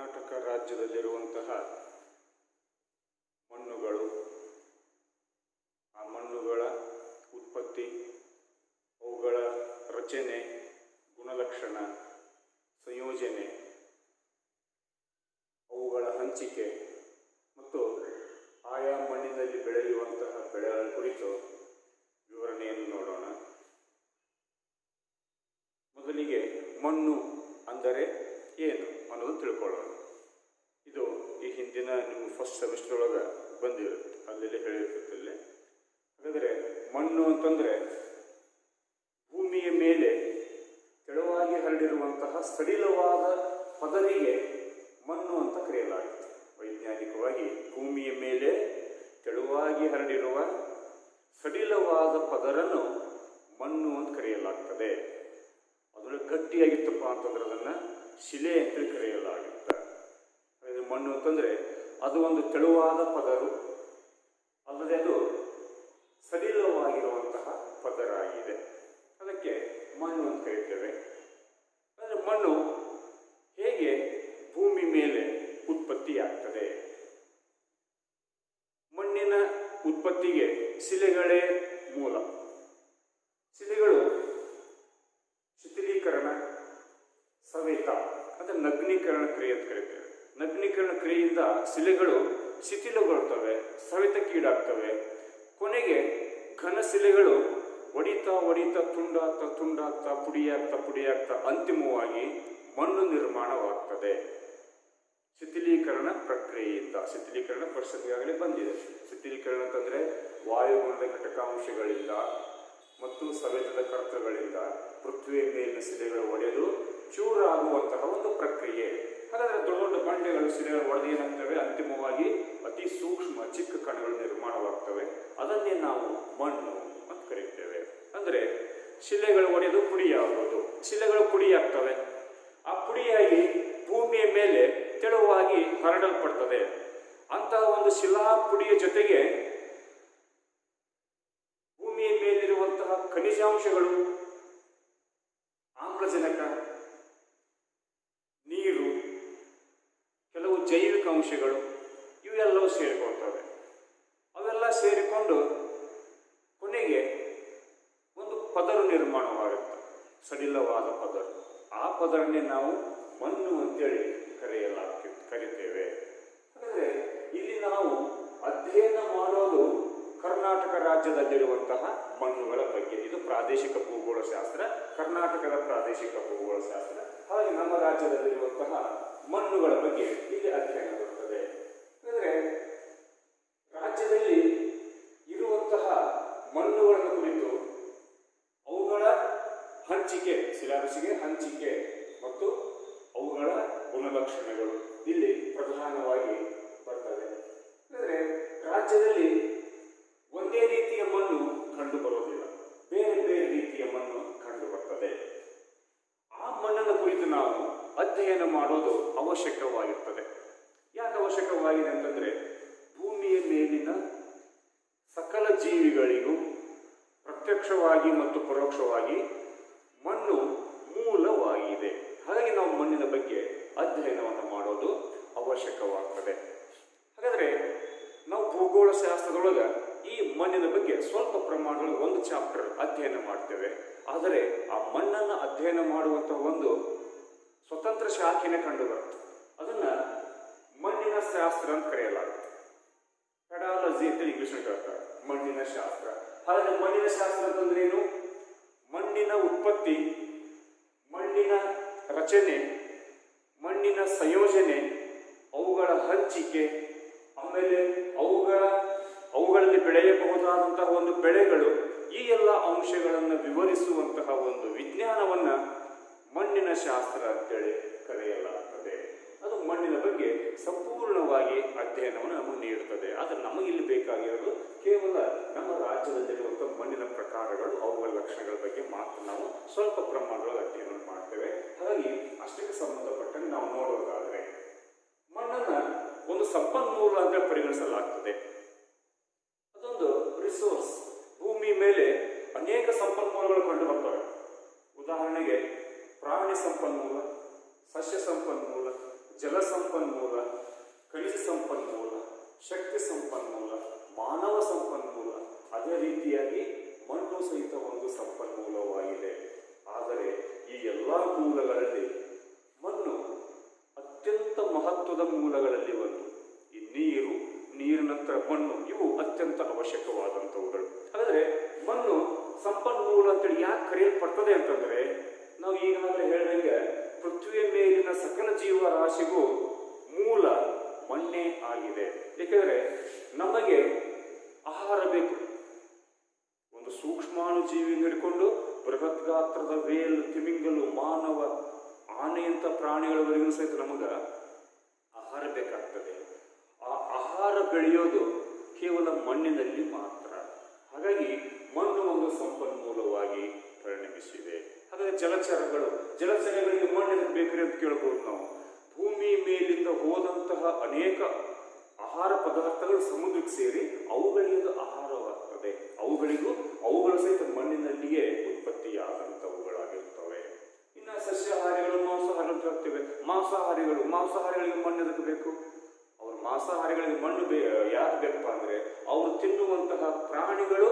ಕರ್ನಾಟಕ ರಾಜ್ಯದಲ್ಲಿರುವಂತಹ ಮಣ್ಣುಗಳು, ಆ ಮಣ್ಣುಗಳ ಉತ್ಪತ್ತಿ, ಅವುಗಳ ರಚನೆ, ಗುಣಲಕ್ಷಣ, ಸಂಯೋಜನೆ, ಅವುಗಳ ಹಂಚಿಕೆ ಮತ್ತು ಆಯಾ ಮಣ್ಣಿನಲ್ಲಿ ಬೆಳೆಯುವಂತಹ ಬೆಳೆಗಳ ಕುರಿತು ವಿವರಣೆಯನ್ನು ನೋಡೋಣ. ಮೊದಲಿಗೆ ಮಣ್ಣು ಅಂದರೆ ಏನು ಅನ್ನೋದು ತಿಳ್ಕೊಳ್ಳೋಣ. ಇದು ಈ ಹಿಂದಿನ ನಿಮ್ಮ ಫಸ್ಟ್ ಸೆಮಿಸ್ಟರ್ ಒಳಗೆ ಬಂದಿರುತ್ತೆ, ಅಲ್ಲೆಲ್ಲ ಹೇಳಿರ್ತದೆ. ಹಾಗಾದರೆ ಮಣ್ಣು ಅಂತಂದರೆ ಭೂಮಿಯ ಮೇಲೆ ತೆಳುವಾಗಿ ಹರಡಿರುವಂತಹ ಸಡಿಲವಾದ ಪದರಿಗೆ ಮಣ್ಣು ಅಂತ ಕರೆಯಲಾಗುತ್ತೆ. ವೈಜ್ಞಾನಿಕವಾಗಿ ಭೂಮಿಯ ಮೇಲೆ ತೆಳುವಾಗಿ ಹರಡಿರುವ ಸಡಿಲವಾದ ಪದರನ್ನು ಮಣ್ಣು ಅಂತ ಕರೆಯಲಾಗ್ತದೆ. ಅದರಲ್ಲಿ ಗಟ್ಟಿಯಾಗಿತ್ತಪ್ಪ ಅಂತಂದ್ರೆ ಅದನ್ನು ಶಿಲೆ ಅಂತೇಳಿ ಕರೆಯಲಾಗುತ್ತೆ. ಮಣ್ಣು ಅಂತಂದರೆ ಅದು ಒಂದು ತೆಳುವಾದ ಪದರು, ಅಲ್ಲದೆ ಅದು ಸಡಿಲವಾಗಿರುವಂತಹ ಪದರ ಆಗಿದೆ. ಅದಕ್ಕೆ ಮಣ್ಣು ಅಂತ ಕರೀತೇವೆ. ಅಂದರೆ ಮಣ್ಣು ಹೇಗೆ ಭೂಮಿ ಮೇಲೆ ಉತ್ಪತ್ತಿಯಾಗ್ತದೆ? ಮಣ್ಣಿನ ಉತ್ಪತ್ತಿಗೆ ಶಿಲೆಗಳೇ ಮೂಲ. ಶಿಲೆಗಳು ಶಿಥಿಲೀಕರಣ, ಸವೆತ ಅಂದರೆ ನಗ್ನೀಕರಣ ಕ್ರಿಯೆ ಅಂತ ಕರೀತೇವೆ. ನಗ್ನೀಕರಣ ಕ್ರಿಯೆಯಿಂದ ಶಿಲೆಗಳು ಶಿಥಿಲಗೊಳ್ತವೆ, ಸವೆತಕ್ಕೀಡಾಗ್ತವೆ. ಕೊನೆಗೆ ಘನ ಶಿಲೆಗಳು ಒಡಿತಾ ಒಡಿತಾ ತುಂಡಾಗ್ತಾ ಪುಡಿಯಾಗ್ತಾ ಅಂತಿಮವಾಗಿ ಮಣ್ಣು ನಿರ್ಮಾಣವಾಗ್ತದೆ ಶಿಥಿಲೀಕರಣ ಪ್ರಕ್ರಿಯೆಯಿಂದ. ಶಿಥಿಲೀಕರಣ ಪರಿಷತ್ಗಾಗಲೇ ಬಂದಿದೆ. ಶಿಥಿಲೀಕರಣ ಅಂತಂದರೆ ವಾಯುಗುಣದ ಘಟಕಾಂಶಗಳಿಂದ ಮತ್ತು ಸವೆತದ ಕರ್ತಗಳಿಂದ ಪೃಥ್ವಿಯ ಮೇಲಿನ ಶಿಲೆಗಳು ಒಡೆದು ಚೂರಾಗುವಂತಹ ಒಂದು ಪ್ರಕ್ರಿಯೆ. ಹಾಗಾದರೆ ದೊಡ್ಡ ದೊಡ್ಡ ಬಂಡೆಗಳು ಶಿಲೆಗಳು ಒಡೆದು ಏನಾಗ್ತವೆ, ಅಂತಿಮವಾಗಿ ಅತಿ ಸೂಕ್ಷ್ಮ ಚಿಕ್ಕ ಕಣಗಳು ನಿರ್ಮಾಣವಾಗ್ತವೆ. ಅದನ್ನೇ ನಾವು ಮಣ್ಣು ಅಂತ ಕರೀತೇವೆ. ಅಂದರೆ ಶಿಲೆಗಳು ಒಡೆದು ಪುಡಿಯಾಗುವುದು, ಶಿಲೆಗಳು ಪುಡಿಯಾಗ್ತವೆ. ಆ ಪುಡಿಯಾಗಿ ಭೂಮಿಯ ಮೇಲೆ ತೆಳುವಾಗಿ ಹರಡಲ್ಪಡ್ತದೆ. ಅಂತಹ ಒಂದು ಶಿಲಾ ಪುಡಿಯ ಜೊತೆಗೆ ಭೂಮಿಯ ಮೇಲಿರುವಂತಹ ಖನಿಜಾಂಶಗಳು, ಆಮ್ಲಜನಕ, ನೀರು, ಕೆಲವು ಜೈವಿಕ ಅಂಶಗಳು ಇವೆಲ್ಲವೂ ಸೇರಿಕೊಳ್ತವೆ. ಅವೆಲ್ಲ ಸೇರಿಕೊಂಡು ಕೊನೆಗೆ ಒಂದು ಪದರು ನಿರ್ಮಾಣವಾಗುತ್ತೆ, ಸಡಿಲವಾದ ಪದರು. ಆ ಪದರನ್ನೇ ನಾವು ಮಣ್ಣು ಅಂತೇಳಿ ಕರೀತೇವೆ. ಹಾಗಾದರೆ ಇಲ್ಲಿ ನಾವು ಅಧ್ಯಯನ ಮಾಡೋದು ಕರ್ನಾಟಕ ರಾಜ್ಯದಲ್ಲಿರುವಂತಹ ಮಣ್ಣುಗಳ ಬಗ್ಗೆ. ಇದು ಪ್ರಾದೇಶಿಕ ಭೂಗೋಳಶಾಸ್ತ್ರ, ಕರ್ನಾಟಕದ ಪ್ರಾದೇಶಿಕ ಭೂಗೋಳಶಾಸ್ತ್ರ. ಹಾಗೆ ನಮ್ಮ ರಾಜ್ಯದಲ್ಲಿರುವಂತಹ ಮಣ್ಣುಗಳ ಬಗ್ಗೆ ಇಲ್ಲಿ ಅಧ್ಯಯನ ಬರುತ್ತದೆ. ಅಂದರೆ ರಾಜ್ಯದಲ್ಲಿ ಇರುವಂತಹ ಮಣ್ಣುಗಳನ್ನು ಕುರಿತು ಅವುಗಳ ಹಂಚಿಕೆ, ಶಿಲಾರಸಿಗೆ ಹಂಚಿಕೆ ಮತ್ತು ಅವುಗಳ ಗುಣಲಕ್ಷಣಗಳು ಇಲ್ಲಿ ಪ್ರಧಾನವಾಗಿ ಬರ್ತದೆ. ಅಂದರೆ ರಾಜ್ಯದಲ್ಲಿ ಒಂದೇ ರೀತಿಯ ಮಣ್ಣು ಕಂಡು ಬರೋದಿಲ್ಲ, ಬೇರೆ ಬೇರೆ ರೀತಿಯ ಮಣ್ಣು ಕಂಡು ಬರ್ತದೆ. ಆ ಮಣ್ಣನ್ನು ಕುರಿತು ನಾವು ಅಧ್ಯಯನ ಮಾಡೋದು ಅವಶ್ಯಕವಾಗಿರ್ತದೆ. ಯಾಕೆ ಅವಶ್ಯಕವಾಗಿದೆ ಅಂತಂದರೆ ಭೂಮಿಯ ಮೇಲಿನ ಸಕಲ ಜೀವಿಗಳಿಗೂ ಪ್ರತ್ಯಕ್ಷವಾಗಿ ಮತ್ತು ಪರೋಕ್ಷವಾಗಿ ಮಣ್ಣು ಮೂಲವಾಗಿದೆ. ಹಾಗಾಗಿ ನಾವು ಮಣ್ಣಿನ ಬಗ್ಗೆ ಅಧ್ಯಯನವನ್ನು ಮಾಡೋದು ಅವಶ್ಯಕವಾಗ್ತದೆ. ಹಾಗಾದರೆ ನಾವು ಭೂಗೋಳಶಾಸ್ತ್ರದೊಳಗೆ ಈ ಮಣ್ಣಿನ ಬಗ್ಗೆ ಸ್ವಲ್ಪ ಪ್ರಮಾಣದಲ್ಲಿ ಒಂದು ಚಾಪ್ಟರ್ ಅಧ್ಯಯನ ಮಾಡ್ತೇವೆ. ಆದರೆ ಆ ಮಣ್ಣನ್ನು ಅಧ್ಯಯನ ಮಾಡುವಂಥ ಒಂದು ಸ್ವತಂತ್ರ ಶಾಖೆನೇ ಕಂಡು ಬರುತ್ತೆ. ಅದನ್ನು ಮಣ್ಣಿನ ಶಾಸ್ತ್ರ ಅಂತ ಕರೆಯಲಾಗುತ್ತೆ. ಪೆಡಾಲಜಿ ಅಂತ ಇಂಗ್ಲಿಷ್ ಹೇಳ್ತಾರೆ, ಮಣ್ಣಿನ ಶಾಸ್ತ್ರ. ಹಾಗಾದರೆ ಮಣ್ಣಿನ ಶಾಸ್ತ್ರ ಅಂತಂದ್ರೆ ಏನು? ಮಣ್ಣಿನ ಉತ್ಪತ್ತಿ, ಮಣ್ಣಿನ ರಚನೆ, ಮಣ್ಣಿನ ಸಂಯೋಜನೆ, ಅವುಗಳ ಹಂಚಿಕೆ, ಆಮೇಲೆ ಅವುಗಳಲ್ಲಿ ಬೆಳೆಯಬಹುದಾದಂತಹ ಒಂದು ಬೆಳೆಗಳು, ಈ ಎಲ್ಲ ಅಂಶಗಳನ್ನು ವಿವರಿಸುವಂತಹ ಒಂದು ವಿಜ್ಞಾನವನ್ನು ಮಣ್ಣಿನ ಶಾಸ್ತ್ರ ಅಂತೇಳಿ ಕರೆಯಲಾಗುತ್ತದೆ. ಅದು ಮಣ್ಣಿನ ಬಗ್ಗೆ ಸಂಪೂರ್ಣವಾಗಿ ಅಧ್ಯಯನವನ್ನು ನಮಗೆ ನೀಡುತ್ತದೆ. ಆದರೆ ನಮಗಿಲ್ಲಿ ಬೇಕಾಗಿರೋದು ಕೇವಲ ನಮ್ಮ ರಾಜ್ಯದಲ್ಲಿರುವಂಥ ಮಣ್ಣಿನ ಪ್ರಕಾರಗಳು, ಅವುಗಳ ಲಕ್ಷಣಗಳ ಬಗ್ಗೆ ಮಾತ್ರ ನಾವು ಸ್ವಲ್ಪ ಪ್ರಮಾಣದಲ್ಲಿ ಅಧ್ಯಯನ ಮಾಡ್ತೇವೆ. ಹಾಗಾಗಿ ಅಷ್ಟಕ್ಕೆ ಸಂಬಂಧಪಟ್ಟಂಗೆ ನಾವು ನೋಡೋದಾದರೆ ಮಣ್ಣನ್ನು ಒಂದು ಸಂಪನ್ಮೂಲ ಅಂತ ಪರಿಗಣಿಸಲಾಗ್ತದೆ. ಅದೊಂದು ರಿಸೋರ್ಸ್. ಭೂಮಿ ಮೇಲೆ ಅನೇಕ ಸಂಪನ್ಮೂಲಗಳು ಕಂಡು ಬರ್ತವೆ. ಉದಾಹರಣೆಗೆ ಪ್ರಾಣಿ ಸಂಪನ್ಮೂಲ, ಸಸ್ಯ ಸಂಪನ್ಮೂಲ, ಜಲ ಸಂಪನ್ಮೂಲ, ಖನಿಜ ಸಂಪನ್ಮೂಲ, ಶಕ್ತಿ ಸಂಪನ್ಮೂಲ, ಮಾನವ ಸಂಪನ್ಮೂಲ, ಅದೇ ರೀತಿಯಾಗಿ ಮಣ್ಣು ಸಹಿತ ಒಂದು ಸಂಪನ್ಮೂಲವಾಗಿದೆ. ಆದರೆ ಈ ಎಲ್ಲ ಮೂಲಗಳಲ್ಲಿ ಮಣ್ಣು ಅತ್ಯಂತ ಮಹತ್ವದ ಮೂಲಗಳಲ್ಲಿ ಒಂದು. ಈ ನೀರು, ನೀರಿನ ನಂತರ ಮಣ್ಣು, ಇವು ಅತ್ಯಂತ ಅವಶ್ಯಕವಾದಂಥವುಗಳು. ಹಾಗಾದರೆ ಮಣ್ಣು ಸಂಪನ್ಮೂಲ ಅಂತೇಳಿ ಯಾಕೆ ಕರೆಯಲ್ಪಡ್ತದೆ ಅಂತಂದ್ರೆ, ನಾವು ಈಗಾಗಲೇ ಹೇಳಿದಂಗೆ ಪೃಥ್ವಿಯ ಮೇಲಿನ ಸಕಲ ಜೀವರಾಶಿಗೂ ಮೂಲ ಮಣ್ಣೇ ಆಗಿದೆ. ಏಕೆಂದರೆ ನಮಗೆ ಆಹಾರ ಬೇಕು. ಒಂದು ಸೂಕ್ಷ್ಮಾಣು ಜೀವಿಯಿಂದ ಹಿಡ್ಕೊಂಡು ಬೃಹತ್ ಗಾತ್ರದ ವೇಲ್, ತಿಮಿಂಗಲು, ಮಾನವ, ಆನೆಯಂಥ ಪ್ರಾಣಿಗಳವರೆಗೂ ಸಹಿತ ನಮಗ ಆಹಾರ ಬೇಕಾಗ್ತದೆ. ಆ ಆಹಾರ ಬೆಳೆಯೋದು ಕೇವಲ ಮಣ್ಣಿನಲ್ಲಿ ಮಾತ್ರ. ಹಾಗಾಗಿ ಮಣ್ಣು ಒಂದು ಸಂಪನ್ಮೂಲವಾಗಿ ಪರಿಣಮಿಸಿದೆ. ಹಾಗಾದರೆ ಜಲಚರಗಳಿಗೆ ಮಣ್ಣಿನ ಬೇಕ್ರಿ ಅಂತ ಕೇಳ್ಬೋದು ನಾವು. ಭೂಮಿ ಮೇಲಿಂದ ಹೋದಂತಹ ಅನೇಕ ಆಹಾರ ಪದಾರ್ಥಗಳು ಸಮುದ್ರಕ್ಕೆ ಸೇರಿ ಅವುಗಳಿಗೆ ಆಹಾರವಾಗ್ತದೆ. ಅವುಗಳು ಸಹಿತ ಮಣ್ಣಿನಲ್ಲಿಯೇ ಉತ್ಪತ್ತಿಯಾದಂಥವುಗಳಾಗಿರ್ತವೆ. ಇನ್ನು ಸಸ್ಯಾಹಾರಿಗಳು, ಮಾಂಸಾಹಾರಿಗಳು ಹೇಳ್ತೇವೆ. ಮಾಂಸಾಹಾರಿಗಳಿಗೆ ಮಣ್ಣು ಎದಕ್ಕೆ ಬೇಕು? ಅವ್ರ ಮಾಂಸಾಹಾರಿಗಳಿಗೆ ಮಣ್ಣು ಯಾಕೆ ಬೇಕಪ್ಪ ಅಂದ್ರೆ, ಅವರು ತಿನ್ನುವಂತಹ ಪ್ರಾಣಿಗಳು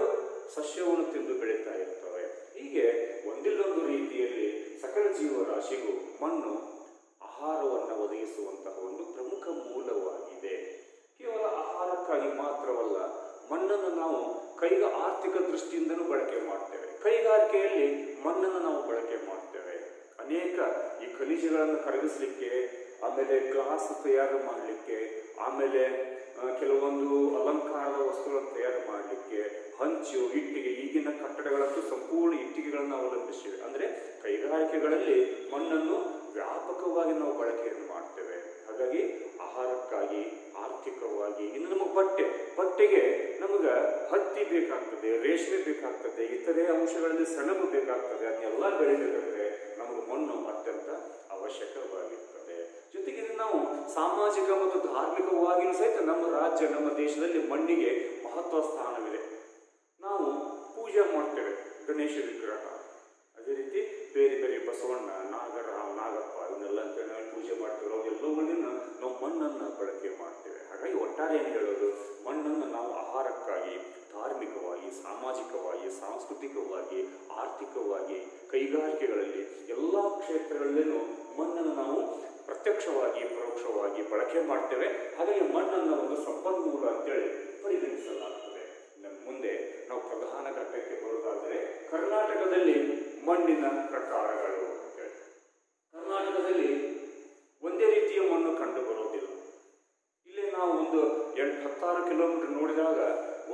ಸಸ್ಯವನ್ನು ತಿಂದು ಬೆಳೀತಾ ಇರ್ತವೆ. ಹೀಗೆ ಒಂದಿಲ್ಲೊಂದು ರೀತಿಯಲ್ಲಿ ಸಕಲ ಜೀವರಾಶಿಗೂ ಮಣ್ಣು ಆಹಾರವನ್ನು ಒದಗಿಸುವಂತಹ ಒಂದು ಪ್ರಮುಖ ಮೂಲವಾಗಿದೆ. ಕೇವಲ ಆಹಾರಕ್ಕಾಗಿ ಮಾತ್ರವಲ್ಲ, ಮಣ್ಣನ್ನು ನಾವು ಆರ್ಥಿಕ ದೃಷ್ಟಿಯಿಂದಲೂ ಬಳಕೆ ಮಾಡ್ತೇವೆ. ಕೈಗಾರಿಕೆಯಲ್ಲಿ ಮಣ್ಣನ್ನು ನಾವು ಬಳಕೆ ಮಾಡ್ತೇವೆ. ಅನೇಕ ಈ ಖನಿಜಗಳನ್ನು ಕರಗಿಸಲಿಕ್ಕೆ, ಆಮೇಲೆ ಗ್ಲಾಸ್ ತಯಾರು ಮಾಡಲಿಕ್ಕೆ, ಆಮೇಲೆ ಕೆಲವೊಂದು ಅಲಂಕಾರದ ವಸ್ತುಗಳನ್ನು ತಯಾರು ಮಾಡಲಿಕ್ಕೆ, ಹಂಚು, ಇಟ್ಟಿಗೆ, ಈಗಿನ ಕಟ್ಟಡಗಳಂತೂ ಸಂಪೂರ್ಣ ಇಟ್ಟಿಗೆಗಳನ್ನು ಅವಲಂಬಿಸಿವೆ. ಅಂದರೆ ಕೈಗಾರಿಕೆಗಳಲ್ಲಿ ಮಣ್ಣನ್ನು ವ್ಯಾಪಕವಾಗಿ ನಾವು ಬಳಕೆಯನ್ನು ಮಾಡ್ತೇವೆ. ಹಾಗಾಗಿ ಆಹಾರಕ್ಕಾಗಿ, ಆರ್ಥಿಕವಾಗಿ, ಇನ್ನು ನಮಗೆ ಬಟ್ಟೆಗೆ ನಮಗೆ ಹತ್ತಿ ಬೇಕಾಗ್ತದೆ, ರೇಷ್ಮೆ ಬೇಕಾಗ್ತದೆ, ಇತರೆ ಅಂಶಗಳಲ್ಲಿ ಸೆಣಬು ಬೇಕಾಗ್ತದೆ. ಅದನ್ನೆಲ್ಲ ಬೆಳಿಬೇಕಂದ್ರೆ ನಮಗೆ ಮಣ್ಣು ಅತ್ಯಂತ ಅವಶ್ಯಕವಾಗಿರ್ತದೆ. ಜೊತೆಗೆ ನಾವು ಸಾಮಾಜಿಕ ಮತ್ತು ಧಾರ್ಮಿಕವಾಗಿಯೂ ಸಹಿತ ನಮ್ಮ ದೇಶದಲ್ಲಿ ಮಣ್ಣಿಗೆ ಮಹತ್ವ ಸ್ಥಾನವಿದೆ. ನಾವು ಪೂಜೆ ಮಾಡ್ತೇವೆ, ಗಣೇಶ ವಿಗ್ರಹ, ಅದೇ ರೀತಿ ಬೇರೆ ಬೇರೆ ಬಸವಣ್ಣ, ನಾಗರಾಮ್, ನಾಗಪ್ಪ, ಇವನ್ನೆಲ್ಲ ಅಂತ ನಾವು ಪೂಜೆ ಮಾಡ್ತೇವೆ. ಅವೆಲ್ಲವುಗಳನ್ನ ನಾವು ಮಣ್ಣನ್ನು ಬಳಕೆ ಮಾಡ್ತೇವೆ. ಹಾಗಾಗಿ ಒಟ್ಟಾರೆ ಏನು ಹೇಳೋದು, ಮಣ್ಣನ್ನು ನಾವು ಆಹಾರಕ್ಕಾಗಿ, ಧಾರ್ಮಿಕವಾಗಿ, ಸಾಮಾಜಿಕವಾಗಿ, ಸಾಂಸ್ಕೃತಿಕವಾಗಿ, ಆರ್ಥಿಕವಾಗಿ, ಕೈಗಾರಿಕೆಗಳಲ್ಲಿ ಎಲ್ಲ ಕ್ಷೇತ್ರಗಳಲ್ಲೂ ಮಣ್ಣನ್ನು ನಾವು ಪ್ರತ್ಯಕ್ಷವಾಗಿ, ಪರೋಕ್ಷವಾಗಿ ಬಳಕೆ ಮಾಡ್ತೇವೆ. ಹಾಗಾಗಿ ಮಣ್ಣನ್ನು ಒಂದು ಸಂಪನ್ಮೂಲ ಅಂತೇಳಿ ಪರಿಗಣಿಸಲಾಗುತ್ತದೆ. ಮುಂದೆ ನಾವು ಪ್ರಧಾನ ಘಟ್ಟಕ್ಕೆ ಬರುವುದಾದರೆ, ಕರ್ನಾಟಕದಲ್ಲಿ ಮಣ್ಣಿನ ಪ್ರಕಾರಗಳು ಅಂತೇಳಿ. ಕರ್ನಾಟಕದಲ್ಲಿ ಒಂದೇ ರೀತಿಯ ಮಣ್ಣು ಕಂಡು ಬರುವುದಿಲ್ಲ. ಇಲ್ಲಿ ನಾವು ಒಂದು 8-16 ಕಿಲೋಮೀಟರ್ ನೋಡಿದಾಗ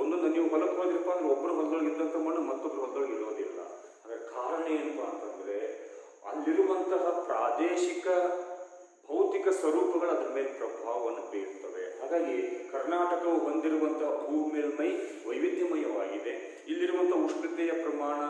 ಒಂದೊಂದು, ನೀವು ಹೊಲಕ್ಕೆ ಹೋದ್ರಪ್ಪ ಅಂದ್ರೆ ಒಬ್ಬರ ಹೊಲದೊಳಗೆ ಇದ್ದಂಥ ಮಣ್ಣು ಮತ್ತೊಬ್ಬರ ಹೊಲದೊಳಗೆ ಇರೋದಿಲ್ಲ. ಅದರ ಕಾರಣ ಏನಪ್ಪ ಅಂತಂದ್ರೆ, ಅಲ್ಲಿರುವಂತಹ ಪ್ರಾದೇಶಿಕ ಭೌತಿಕ ಸ್ವರೂಪಗಳು ಅದರ ಮೇಲೆ ಪ್ರಭಾವವನ್ನು ಬೀರುತ್ತವೆ. ಹಾಗಾಗಿ ಕರ್ನಾಟಕವು ಹೊಂದಿರುವಂತಹ ಭೂ ಮೇಲ್ಮೈ ವೈವಿಧ್ಯಮಯವಾಗಿದೆ. ಇಲ್ಲಿರುವಂತಹ ಉಷ್ಣತೆಯ ಪ್ರಮಾಣ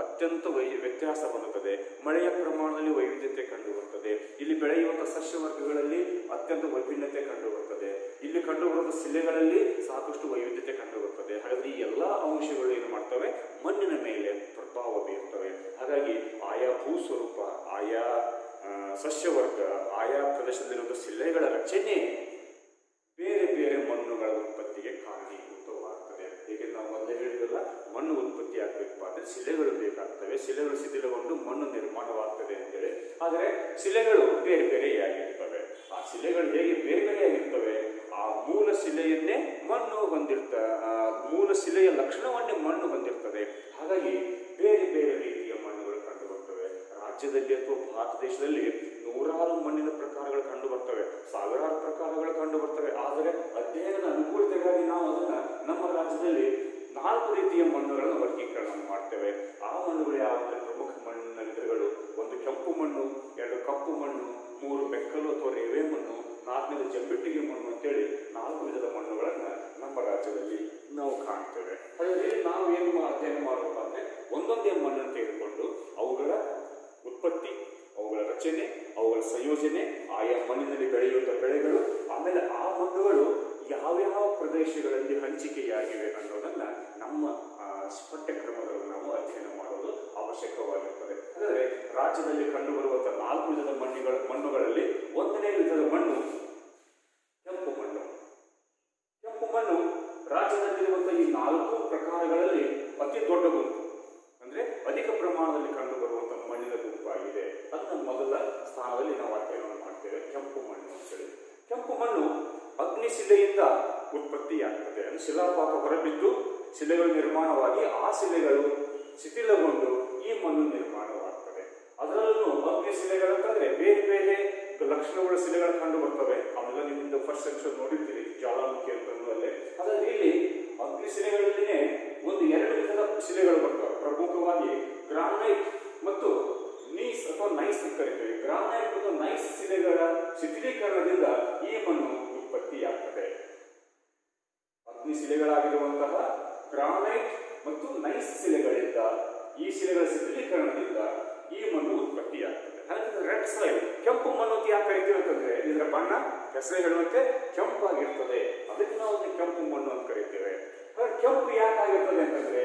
ಅತ್ಯಂತ ವ್ಯತ್ಯಾಸ ಹೊಂದುತ್ತದೆ. ಮಳೆಯ ಪ್ರಮಾಣದಲ್ಲಿ ವೈವಿಧ್ಯತೆ ಕಂಡುಬರುತ್ತದೆ. ಇಲ್ಲಿ ಬೆಳೆಯುವಂತಹ ಸಸ್ಯವರ್ಗಗಳಲ್ಲಿ ಅತ್ಯಂತ ವೈಭಿನ್ನತೆ ಕಂಡುಬರುತ್ತದೆ. ಇಲ್ಲಿ ಕಂಡುಬರುವ ಶಿಲೆಗಳಲ್ಲಿ ಸಾಕಷ್ಟು ವೈವಿಧ್ಯತೆ ಕಂಡುಬರುತ್ತದೆ. ಹಾಗಾದ್ರೆ ಈ ಎಲ್ಲ ಅಂಶಗಳು ಏನು ಮಾಡ್ತವೆ, ಮಣ್ಣಿನ ಮೇಲೆ ಪ್ರಭಾವ ಬೀರುತ್ತವೆ. ಹಾಗಾಗಿ ಆಯಾ ಭೂಸ್ವರೂಪ, ಆಯಾ ಸಸ್ಯವರ್ಗ, ಆಯಾ ಪ್ರದೇಶದಲ್ಲಿರುವ ಶಿಲೆಗಳ ರಚನೆ ಬೇರೆ ಬೇರೆ ಮಣ್ಣುಗಳ ಉತ್ಪತ್ತಿಗೆ ಕಾರಣೀಭೂತವಾಗ್ತದೆ. ಏಕೆಂದ್ರೆ ನಾವು ಮೊದಲೇ ಹೇಳಿದ್ರಲ್ಲ, ಮಣ್ಣು ಉತ್ಪತ್ತಿ ಆಗಬೇಕಪ್ಪ ಅಂದರೆ ಶಿಲೆಗಳು ಬೇಕಾಗ್ತವೆ. ಶಿಲೆಗಳು ಶಿಥಿಲಗೊಂಡು ಮಣ್ಣು ನಿರ್ಮಾಣವಾಗ್ತದೆ ಅಂತೇಳಿ. ಆದರೆ ಶಿಲೆಗಳು ಬೇರೆ ಬೇರೆಯಾಗಿರ್ತವೆ. ಆ ಶಿಲೆಗಳು ಹೇಗೆ ಬೇರೆ ಬೇರೆಯಾಗಿರ್ತವೆ, ಆ ಮೂಲ ಶಿಲೆಯನ್ನೇ ಮಣ್ಣು ಮೂಲ ಶಿಲೆಯ ಲಕ್ಷಣವನ್ನೇ ಮಣ್ಣು ಹೊಂದಿರ್ತದೆ. ಹಾಗಾಗಿ ಬೇರೆ ಬೇರೆ ರೀತಿಯ ಮಣ್ಣುಗಳು ಕಂಡು ಬರ್ತವೆ. ರಾಜ್ಯದಲ್ಲಿ ಅಥವಾ ಭಾರತ ದೇಶದಲ್ಲಿ ನೂರಾರು ಮಣ್ಣಿನ ಪ್ರಕಾರಗಳು ಕಂಡು ಬರ್ತವೆ, ಸಾವಿರಾರು ಪ್ರಕಾರಗಳು ಕಂಡು ಬರ್ತವೆ. ಆದರೆ ಅಧ್ಯಯನದ ಅನುಕೂಲತೆಗಾಗಿ ನಾವು ಅದನ್ನ ನಮ್ಮ ರಾಜ್ಯದಲ್ಲಿ 4 ರೀತಿಯ ಮಣ್ಣುಗಳನ್ನು ವರ್ಗೀಕರಣ ಮಾಡ್ತೇವೆ. ಆ ಮಣ್ಣುಗಳು ಯಾವುದೇ ಪ್ರಮುಖ ಮಣ್ಣಿನ ವಿಧಗಳು: 1 ಕೆಂಪು ಮಣ್ಣು, 2 ಕಪ್ಪು ಮಣ್ಣು, 3 ಮೆಕ್ಕಲು ಅಥವಾ ರೇವೆ ಮಣ್ಣು, 4ನೇದು ಜಂಬಿಟ್ಟಿಗೆ ಮಣ್ಣು ಅಂತೇಳಿ 4 ವಿಧದ ಮಣ್ಣುಗಳನ್ನು ನಮ್ಮ ರಾಜ್ಯದಲ್ಲಿ ನಾವು ಕಾಣ್ತೇವೆ. ಹಾಗಾಗಿ ನಾವು ಏನು ಅಧ್ಯಯನ ಮಾಡಬೇಕು ಅಂದರೆ, ಒಂದೊಂದೇ ಮಣ್ಣನ್ನು ತೆಗೆದುಕೊಂಡು ಅವುಗಳ ಉತ್ಪತ್ತಿ, ಅವುಗಳ ರಚನೆ, ಅವುಗಳ ಸಂಯೋಜನೆ, ಆಯಾ ಮಣ್ಣಿನಲ್ಲಿ ಬೆಳೆಯುವಂಥ ಬೆಳೆಗಳು, ಆಮೇಲೆ ಆ ಮಣ್ಣುಗಳು ಯಾವ್ಯಾವ ಪ್ರದೇಶಗಳಲ್ಲಿ ಹಂಚಿಕೆಯಾಗಿವೆ ಅನ್ನೋದನ್ನ ನಮ್ಮ ಪಠ್ಯಕ್ರಮದಲ್ಲಿ ನಾವು ಅಧ್ಯಯನ ಮಾಡೋದು ಅವಶ್ಯಕವಾಗಿರುತ್ತದೆ. ಹಾಗಾದರೆ ರಾಜ್ಯದಲ್ಲಿ ಕಂಡುಬರುವಂತಹ 4 ವಿಧದ ಮಣ್ಣುಗಳಲ್ಲಿ 1ನೇ ವಿಧದ ಮಣ್ಣು ಕೆಂಪು ಮಣ್ಣು. ಕೆಂಪು ಮಣ್ಣು ರಾಜ್ಯದಲ್ಲಿರುವಂತಹ ಈ 4 ಪ್ರಕಾರಗಳಲ್ಲಿ ಅತಿ ದೊಡ್ಡ ಗುಂಪು, ಅಂದ್ರೆ ಅಧಿಕ ಪ್ರಮಾಣದಲ್ಲಿ ಕಂಡುಬರುವಂತಹ ಮಣ್ಣಿನ ಗುಂಪಾಗಿದೆ. ಅದನ್ನ ಮೊದಲ ಸ್ಥಾನದಲ್ಲಿ ನಾವು ಅಧ್ಯಯನ ಮಾಡ್ತೇವೆ, ಕೆಂಪು ಮಣ್ಣು ಅಂತೇಳಿ. ಕೆಂಪು ಮಣ್ಣು ಅಗ್ನಿಶಿಲೆಯಿಂದ ಉತ್ಪತ್ತಿಯಾಗ್ತದೆ. ಅಂದ್ರೆ ಶಿಲಾಪಾತ ಹೊರಬಿದ್ದು ಶಿಲೆಗಳು ನಿರ್ಮಾಣವಾಗಿ ಆ ಶಿಲೆಗಳು ಶಿಥಿಲಗೊಂಡು ಈ ಮಣ್ಣು ನಿರ್ಮಾಣವಾಗ್ತದೆ. ಅದರಲ್ಲೂ ಅಗ್ನಿ ಶಿಲೆಗಳಂತಂದ್ರೆ ಬೇರೆ ಬೇರೆ ಲಕ್ಷಣಗಳ ಶಿಲೆಗಳು ಕಂಡು ಬರ್ತವೆ. ಅವೆಲ್ಲ ನಿಮ್ಮಿಂದ ಫಸ್ಟ್ ಸೆಕ್ಷನ್ ನೋಡಿರ್ತೀರಿ, ಜ್ವಾಲಾಮುಖಿ ಅಂತಂದ್ರೆ. ಹಾಗಾದ್ರೆ ಇಲ್ಲಿ ಅಗ್ನಿ ಶಿಲೆಗಳಲ್ಲಿನೇ 2 ವಿಧದ ಶಿಲೆಗಳು ಬರ್ತವೆ. ಪ್ರಮುಖವಾಗಿ ಗ್ರಾನೈಟ್ ಮತ್ತು ನೀಸ್ ಅಥವಾ ನೈಸ್ ಅಂತ ಕರಿತೀವಿ. ಗ್ರಾನೈಟ್ ಮತ್ತು ನೈಸ್ ಶಿಲೆಗಳ ಶಿಥಿಲೀಕರಣದಿಂದ ಈ ಮಣ್ಣು ಉತ್ಪತ್ತಿಯಾಗ್ತದೆ. ಅಗ್ನಿ ಶಿಲೆಗಳಾಗಿರುವಂತಹ ಗ್ರಾನೈಟ್ ಮತ್ತು ನೈಸ್ ಶಿಲೆಗಳಿಂದ, ಈ ಶಿಲೆಗಳ ಶಿಥಿಲೀಕರಣದಿಂದ ಈ ಮಣ್ಣು ಉತ್ಪತ್ತಿಯಾಗ್ತದೆ. ಹಾಗಾಗಿ ರೆಡ್ ಸಾಯಿಲ್, ಕೆಂಪು ಮಣ್ಣು ಅಂತ ಯಾಕೆ ಕರಿತೀವಿ ಅಂತಂದ್ರೆ ಇದರ ಬಣ್ಣ ಹೆಸರೇ ಹೇಳುವಂತೆ ಕೆಂಪಾಗಿರ್ತದೆ. ಅದಕ್ಕೆ ನಾವು ಕೆಂಪು ಮಣ್ಣು ಅಂತ ಕರಿತೇವೆ. ಹಾಗೆ ಕೆಂಪು ಯಾಕಾಗಿರ್ತದೆ ಅಂತಂದ್ರೆ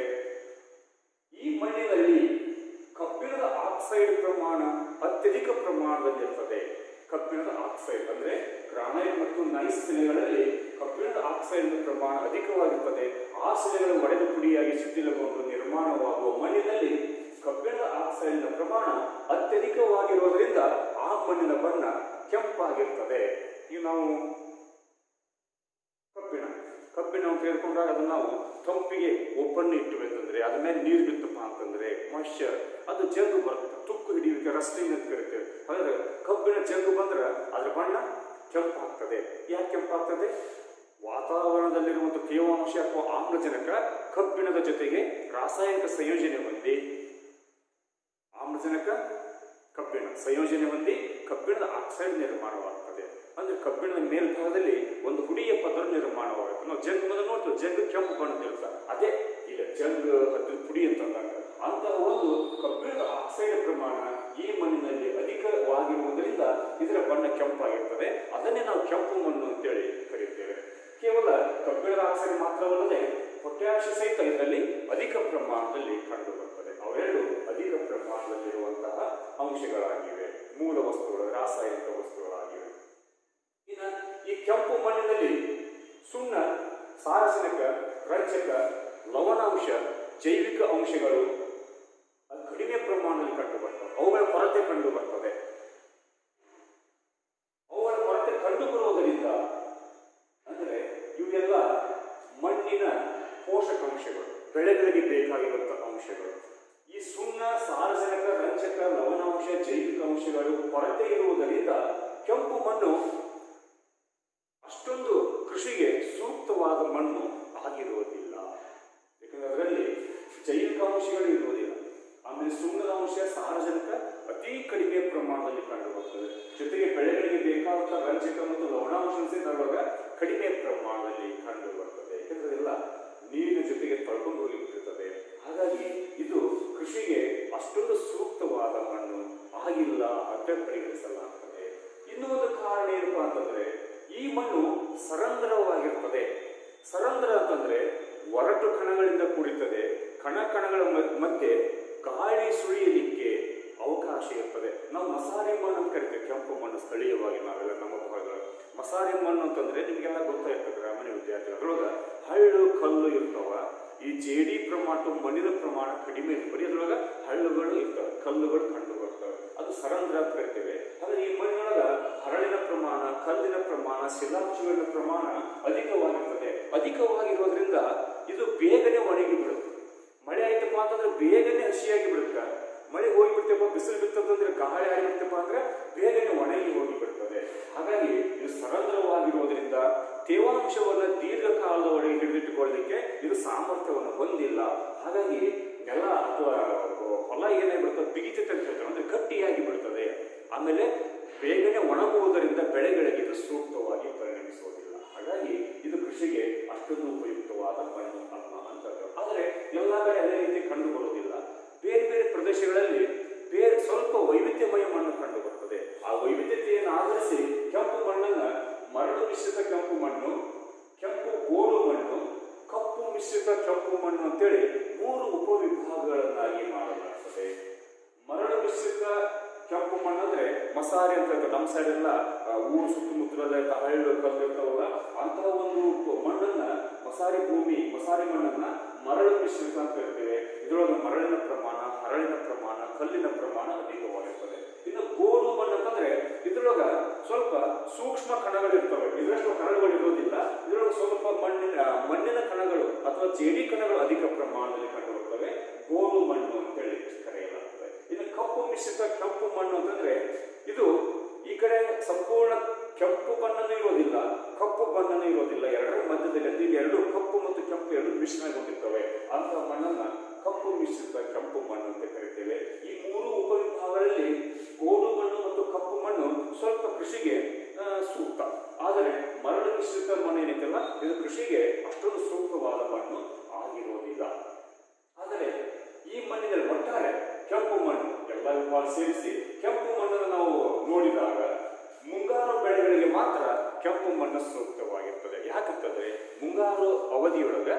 ಈ ಮಣ್ಣಿನಲ್ಲಿ ಕಬ್ಬಿಣದ ಆಕ್ಸೈಡ್ ಪ್ರಮಾಣ ಅತ್ಯಧಿಕ ಪ್ರಮಾಣದಲ್ಲಿ ಇರ್ತದೆ. ಕಬ್ಬಿಣದ ಆಕ್ಸೈಡ್ ಅಂದ್ರೆ ಗ್ರಾನೈಟ್ ಮತ್ತು ನೈಸ್ ಶಿಲೆಗಳಲ್ಲಿ ಕಬ್ಬಿಣದ ಆಕ್ಸೈಡ್ ಪ್ರಮಾಣ ಅಧಿಕವಾಗಿರ್ತದೆ. ಆ ಶಿಲೆಗಳು ಒಡೆದು ಪುಡಿಯಾಗಿ ಶಿಥಿಲಗೊಂಡು ನಿರ್ಮಾಣವಾಗುವ ಮಣ್ಣಿನಲ್ಲಿ ಕಬ್ಬಿಣದ ಆಕ್ಸೈಡ್ನ ಪ್ರಮಾಣ ಅತ್ಯಧಿಕವಾಗಿರುವುದರಿಂದ ಆ ಮಣ್ಣಿನ ಬಣ್ಣ ಕೆಂಪಾಗಿರ್ತದೆ. ಈಗ ನಾವು ಕಬ್ಬಿಣ ಅಂತ ಹೇಳ್ಕೊಂಡಾಗ ಅದನ್ನ ನಾವು ತಂಪಿಗೆ ಓಪನ್ ಇಟ್ಟಬೇಕಂದ್ರೆ ಅದ ಮೇಲೆ ನೀರು ಬಿತ್ತಪ್ಪ ಅಂತಂದ್ರೆ ಮಾಯಿಶ್ಚರ್ ಅದು ಜಂಗು ಬರುತ್ತೆ, ತುಕ್ಕು ಹಿಡಿಯುವಿಕೆ, ರಸ್ಟಿಂಗ್ ಅಂತ ಕರಿತೇವೆ. ಹಾಗಾದ್ರೆ ಕಬ್ಬಿಣ ಜಂಗು ಬಂದ್ರೆ ಅದ್ರ ಬಣ್ಣ ಕೆಂಪಾಗ್ತದೆ. ಯಾಕೆ ಕೆಂಪಾಗ್ತದೆ? ವಾತಾವರಣದಲ್ಲಿರುವಂತಹ ತೇವಾಂಶ ಅಥವಾ ಆಮ್ಲಜನಕ ಕಬ್ಬಿಣದ ಜೊತೆಗೆ ರಾಸಾಯನಿಕ ಸಂಯೋಜನೆ ಹೊಂದಿ, ಆಮ್ಲಜನಕ ಕಬ್ಬಿಣ ಸಂಯೋಜನೆ ಹೊಂದಿ ಕಬ್ಬಿಣದ ಆಕ್ಸೈಡ್ ನಿರ್ಮಾಣವಾಗ್ತದೆ. ಅಂದ್ರೆ ಕಬ್ಬಿಣದ ಮೇಲ್ಭಾಗದಲ್ಲಿ ಒಂದು ಹುಡಿಯ ಪದರ ನಿರ್ಮಾಣವಾಗುತ್ತೆ. ನಾವು ಜಂಗ್ ಮೊದಲು ನೋಡ್ತೇವೆ, ಜಂಗ್ ಕೆಂಪು ಬಣ್ಣದಿರುತ್ತೆ. ಅದೇ ಈಗ ಜಂಗ್ ಹತ್ತಿರ ಪುಡಿ ಅಂತಂದಾಗ ಅಂತಹ ಒಂದು ಕಬ್ಬಿಣದ ಆಕ್ಸೈಡ್ ಪ್ರಮಾಣ ಈ ಮಣ್ಣಿನಲ್ಲಿ ಅಧಿಕವಾಗಿರುವುದರಿಂದ ಇದರ ಬಣ್ಣ ಕೆಂಪಾಗಿರ್ತದೆ. ಅದನ್ನೇ ನಾವು ಕೆಂಪು ಮಣ್ಣು ಅಂತೇಳಿ ಕರೆಯುತ್ತೇವೆ. ಕೇವಲ ಕಬ್ಬಿಣದ ಆಕ್ಸೈಡ್ ಮಾತ್ರವಲ್ಲದೆ ಪೊಟ್ಯಾಷ್ ಸಹಿತ ಇದರಲ್ಲಿ ಅಧಿಕ ಪ್ರಮಾಣದಲ್ಲಿ ಕಂಡು ಬರ್ತದೆ. ಅವೆರಡು ಅಧಿಕ ಪ್ರಮಾಣದಲ್ಲಿರುವಂತಹ ಅಂಶಗಳಾಗಿವೆ, ಮೂಲ ವಸ್ತುಗಳು, ರಾಸಾಯನಿಕ ವಸ್ತುಗಳಾಗಿವೆ. ಇನ್ನು ಈ ಕೆಂಪು ಮಣ್ಣಿನಲ್ಲಿ ಸುಣ್ಣ, ಸಾರಜನಕ, ರಂಜಕ, ಲವಣಾಂಶ, ಜೈವಿಕ ಅಂಶಗಳು ಕಡಿಮೆ ಪ್ರಮಾಣದಲ್ಲಿ ಕಂಡು ಬರ್ತವೆ. ಅವುಗಳ ಕೊರತೆ ಕಂಡು ಬರ್ತದೆ. ಅವುಗಳ ಕೊರತೆ ಕಂಡು ಬರುವುದರಿಂದ ಅಂದರೆ ಇವೆಲ್ಲ ಮಣ್ಣಿನ ಪೋಷಕಾಂಶಗಳು, ಬೆಳೆಗಳಿಗೆ ಬೇಕಾಗಿರುವಂತಹ ಅಂಶಗಳು. ಈ ಸುಣ್ಣ, ಸಾರಜನಕ, ರಂಜಕ, ಲವಣಾಂಶ, ಜೈವಿಕ ಅಂಶಗಳು ಕೊರತೆ ಇರುವುದರಿಂದ ಕೆಂಪು ಮಣ್ಣು ಅಷ್ಟೊಂದು ಕೃಷಿಗೆ ಸೂಕ್ತವಾದ ಮಣ್ಣು ಆಗಿರುವುದಿಲ್ಲ. ಯಾಕಂದ್ರೆ ಅದರಲ್ಲಿ ಜೈವಿಕ ಅಂಶಗಳು ಇರುವುದಿಲ್ಲ. ಆಮೇಲೆ ಸುಣ್ಣದ ಅಂಶ, ಸಾರಜನಕ ಅತಿ ಕಡಿಮೆ ಪ್ರಮಾಣದಲ್ಲಿ ಕಂಡು ಬರ್ತದೆ. ಜೊತೆಗೆ ಬೆಳೆಗಳಿಗೆ ಬೇಕಾದಂತಹ ರಂಜಕ ಮತ್ತು ಲವಣಾಂಶ ಸಹಿತ ಕಡಿಮೆ ಪ್ರಮಾಣದಲ್ಲಿ ಕಂಡು ಬರ್ತದೆ. ಯಾಕಂದ್ರೆ ಎಲ್ಲ ನೀರಿನ ಜೊತೆಗೆ ತಳ್ಕೊಂಡು ಹೋಗಿಬಿಟ್ಟಿರ್ತದೆ. ಹಾಗಾಗಿ ಇದು ಕೃಷಿಗೆ ಅಷ್ಟೊಂದು ಸೂಕ್ತವಾದ ಮಣ್ಣು ಆಗಿಲ್ಲ ಅಂತ ಪರಿಗಣಿಸಲಾಗ್ತದೆ. ಇನ್ನೂ ಒಂದು ಕಾರಣ ಏನಪ್ಪಾ ಅಂತಂದ್ರೆ ಈ ಮಣ್ಣು ಸರಂಧ್ರವಾಗಿರ್ತದೆ. ಸರಂಧ್ರ ಅಂತಂದ್ರೆ ಒರಟು ಕಣಗಳಿಂದ ಕೂಡಿರ್ತದೆ. ಕಣಗಳ ಮಧ್ಯೆ ಗಾಳಿ ಸುಳಿಯಲಿಕ್ಕೆ ಅವಕಾಶ ಇರ್ತದೆ. ನಾವು ಮಸಾರಿ ಮಣ್ಣು ಅಂತ ಕರಿತೇವೆ. ಕೆಂಪು ಮಣ್ಣು ಸ್ಥಳೀಯವಾಗಿ ನಾವೆಲ್ಲ ನಮ್ಮ ಭಾಗಗಳು ಮಸಾರಿ ಮಣ್ಣು ಅಂತಂದ್ರೆ ನಿಮಗೆಲ್ಲ ಗೊತ್ತಾಗ್ತದೆ. ಗ್ರಾಮೀಣ ವಿದ್ಯಾರ್ಥಿಗಳೊಳಗ ಹಳ್ಳು ಕಲ್ಲು ಇರ್ತಾವ. ಈ ಜೇಡಿ ಪ್ರಮಾಣ ಮಣ್ಣಿನ ಪ್ರಮಾಣ ಕಡಿಮೆ ಇರ್ತದೆ. ಬರೀ ಅದ್ರೊಳಗ ಹಳ್ಳುಗಳು ಇರ್ತವೆ, ಕಲ್ಲುಗಳು ಕಂಡು ಬರ್ತವೆ. ಅದು ಸರಂಧ್ರ ಅಂತ ಕರಿತೇವೆ. ಹಾಗೆ ಈ ಮಣ್ಣಿನೊಳಗ ಹರಳಿನ ಪ್ರಮಾಣ, ಕಲ್ಲಿನ ಪ್ರಮಾಣ, ಶಿಲಾಂಶಗಳ ಪ್ರಮಾಣ ಅಧಿಕವಾಗಿರ್ತದೆ. ಅಧಿಕವಾಗಿರೋದ್ರಿಂದ ಇದು ಬೇಗನೆ ಒಣಗಿ ಬಿಡುತ್ತೆ. ಮಳೆ ಆಯ್ತಪ್ಪ ಅಂತಂದ್ರೆ ಬೇಗನೆ ಹಸಿಯಾಗಿ ಬಿಡುತ್ತೆ. ಮಳೆ ಹೋಗಿಬಿಡ್ತೇಪ್ಪ, ಬಿಸಿಲು ಬಿತ್ತಂದ್ರೆ ಗಾಳಿ ಆಗಿಬಿಡ್ತಪ್ಪ ಅಂದ್ರೆ ಬೇಗನೆ ಒಣಗಿ ಹೋಗಿ ಬಿಡ್ತದೆ. ಹಾಗಾಗಿ ಇದು ಸರಂಧ್ರವಾಗಿರುವುದರಿಂದ ತೇವಾಂಶವನ್ನು ದೀರ್ಘಕಾಲದವರೆಗೆ ಹಿಡಿದಿಟ್ಟುಕೊಳ್ಳಲಿಕ್ಕೆ ಇದು ಸಾಮರ್ಥ್ಯವನ್ನು ಹೊಂದಿಲ್ಲ. ಹಾಗಾಗಿ ನೆಲ ಅಥವಾ ಹೊಲ ಏನಾಗಿಬಿಡ್ತದೆ, ಬಿಗಿತತೆ ಅಂತ ಹೇಳ್ತಾರೆ, ಅಂದ್ರೆ ಗಟ್ಟಿಯಾಗಿ ಬಿಡ್ತದೆ. ಆಮೇಲೆ ಬೇಗನೆ ಒಣಗುವುದರಿಂದ ಬೆಳೆಗಳಿಗೆ ಇದು ಸೂಕ್ತವಾಗಿ ಪರಿಣಮಿಸುವುದಿಲ್ಲ. ಹಾಗಾಗಿ ಇದು ಕೃಷಿಗೆ ಅಷ್ಟೊಂದು ಉಪಯುಕ್ತವಾದ ಮಣ್ಣು ಅಲ್ಲ ಅಂತ. ಆದರೆ ಎಲ್ಲ ಕಡೆ ಅದೇ ರೀತಿ ಕಂಡು ಬರುವುದಿಲ್ಲ. ಬೇರೆ ಬೇರೆ ಪ್ರದೇಶಗಳಲ್ಲಿ ಸ್ವಲ್ಪ ವೈವಿಧ್ಯಮಯ ಮಣ್ಣು ಕಂಡು ಬರ್ತದೆ. ಆ ವೈವಿಧ್ಯತೆಯನ್ನು ಆಧರಿಸಿ ಕೆಂಪು ಮಣ್ಣನ್ನ ಮರಳು ಮಿಶ್ರಿತ ಕೆಂಪು ಮಣ್ಣು, ಕೆಂಪು ಗೋಡು ಮಣ್ಣು, ಕಪ್ಪು ಮಿಶ್ರಿತ ಕೆಂಪು ಮಣ್ಣು ಅಂತೇಳಿ 3 ಉಪವಿಭಾಗಗಳನ್ನಾಗಿ ಮಾಡಲಾಗ್ತದೆ. ಮರಳು ಮಿಶ್ರಿತ ಮಸಾರಿ ಅಂತ ಹೇಳ್ತಾರೆ. ನಮ್ಮ ಸೈಡ್ ಎಲ್ಲ ಊರು ಸುತ್ತಮುತ್ತಲೆಲ್ಲ ಹಳ್ಳು ಕಲ್ಲು ಇರ್ತಾವಲ್ಲ, ಅಂತಹ ಒಂದು ಮಣ್ಣನ್ನ ಮಸಾರಿ ಭೂಮಿ, ಮಸಾರಿ ಮಣ್ಣನ್ನ ಮರಳು ಮಿಶ್ರಿತ ಅಂತ ಹೇಳ್ತೇವೆ. ಇದರೊಳಗೆ ಮರಳಿನ ಪ್ರಮಾಣ, ಹರಳಿನ ಪ್ರಮಾಣ, ಕಲ್ಲಿನ ಪ್ರಮಾಣ ಅಧಿಕವಾಗಿರ್ತದೆ. ಇನ್ನು ಗೋಡು ಮಣ್ಣು ಅಂತಂದ್ರೆ ಇದ್ರೊಳಗ ಸ್ವಲ್ಪ ಸೂಕ್ಷ್ಮ ಕಣಗಳಿರ್ತವೆ, ಇದರಷ್ಟು ಕಣಗಳು ಇರೋದಿಲ್ಲ. ಇದರೊಳಗೆ ಸ್ವಲ್ಪ ಮಣ್ಣಿನ ಕಣಗಳು ಅಥವಾ ಜೇಡಿ ಕಣಗಳು ಅಧಿಕ ಪ್ರಮಾಣದಲ್ಲಿ ಕಂಡುಬರುತ್ತವೆ. ಗೋಡು ಮಣ್ಣು ಅಂತೇಳಿ ಕರೆಯಲಾಗ್ತದೆ. ಇನ್ನು ಕಪ್ಪು ಮಿಶ್ರಿತ ಕೆಂಪು ಮಣ್ಣು ಅಂತಂದ್ರೆ ಇದು ಈ ಕಡೆ ಸಂಪೂರ್ಣ ಕೆಂಪು ಬಣ್ಣನೂ ಇರೋದಿಲ್ಲ, ಕಪ್ಪು ಬಣ್ಣನೂ ಇರೋದಿಲ್ಲ, ಎರಡರ ಮಧ್ಯದಲ್ಲಿ ಅಂದ್ರೆ ಎರಡು ಕಪ್ಪು ಮತ್ತು ಕೆಂಪು ಎರಡು ಮಿಶ್ರಣಗೊಂಡಿರ್ತವೆ. ಅಂತಹ ಮಣ್ಣನ್ನ ಕಪ್ಪು ಮಿಶ್ರಿತ ಕೆಂಪು ಮಣ್ಣು ಅಂತ ಕರಿತೇವೆ. ಈ ಮೂರು ಉಪವಿಭಾಗಗಳಲ್ಲಿ ಗೋಡು ಮಣ್ಣು ಮತ್ತು ಕಪ್ಪು ಮಣ್ಣು ಸ್ವಲ್ಪ ಕೃಷಿಗೆ ಸೂಕ್ತ. ಆದರೆ ಮರಳು ಮಿಶ್ರಿತ ಮಣ್ಣು ಏನೈತಲ್ಲ, ಇದು ಕೃಷಿಗೆ ಅಷ್ಟೊಂದು ಸೂಕ್ತವಾದ ಮಣ್ಣು ಆಗಿರೋದಿಲ್ಲ. ಆದರೆ ಈ ಮಣ್ಣಿನಲ್ಲಿ ಒಟ್ಟಾರೆ ಕೆಂಪು ಮಣ್ಣು ಎಲ್ಲ ವಿಭಾಗ ಸೇರಿಸಿ ಕೆಂಪು ಮಣ್ಣನ್ನು ನಾವು ನೋಡಿದಾಗ ಮುಂಗಾರು ಬೆಳೆಗಳಿಗೆ ಮಾತ್ರ ಕೆಂಪು ಮಣ್ಣು ಸೂಕ್ತವಾಗಿರ್ತದೆ. ಯಾಕಂತಂದ್ರೆ ಮುಂಗಾರು ಅವಧಿಯೊಳಗ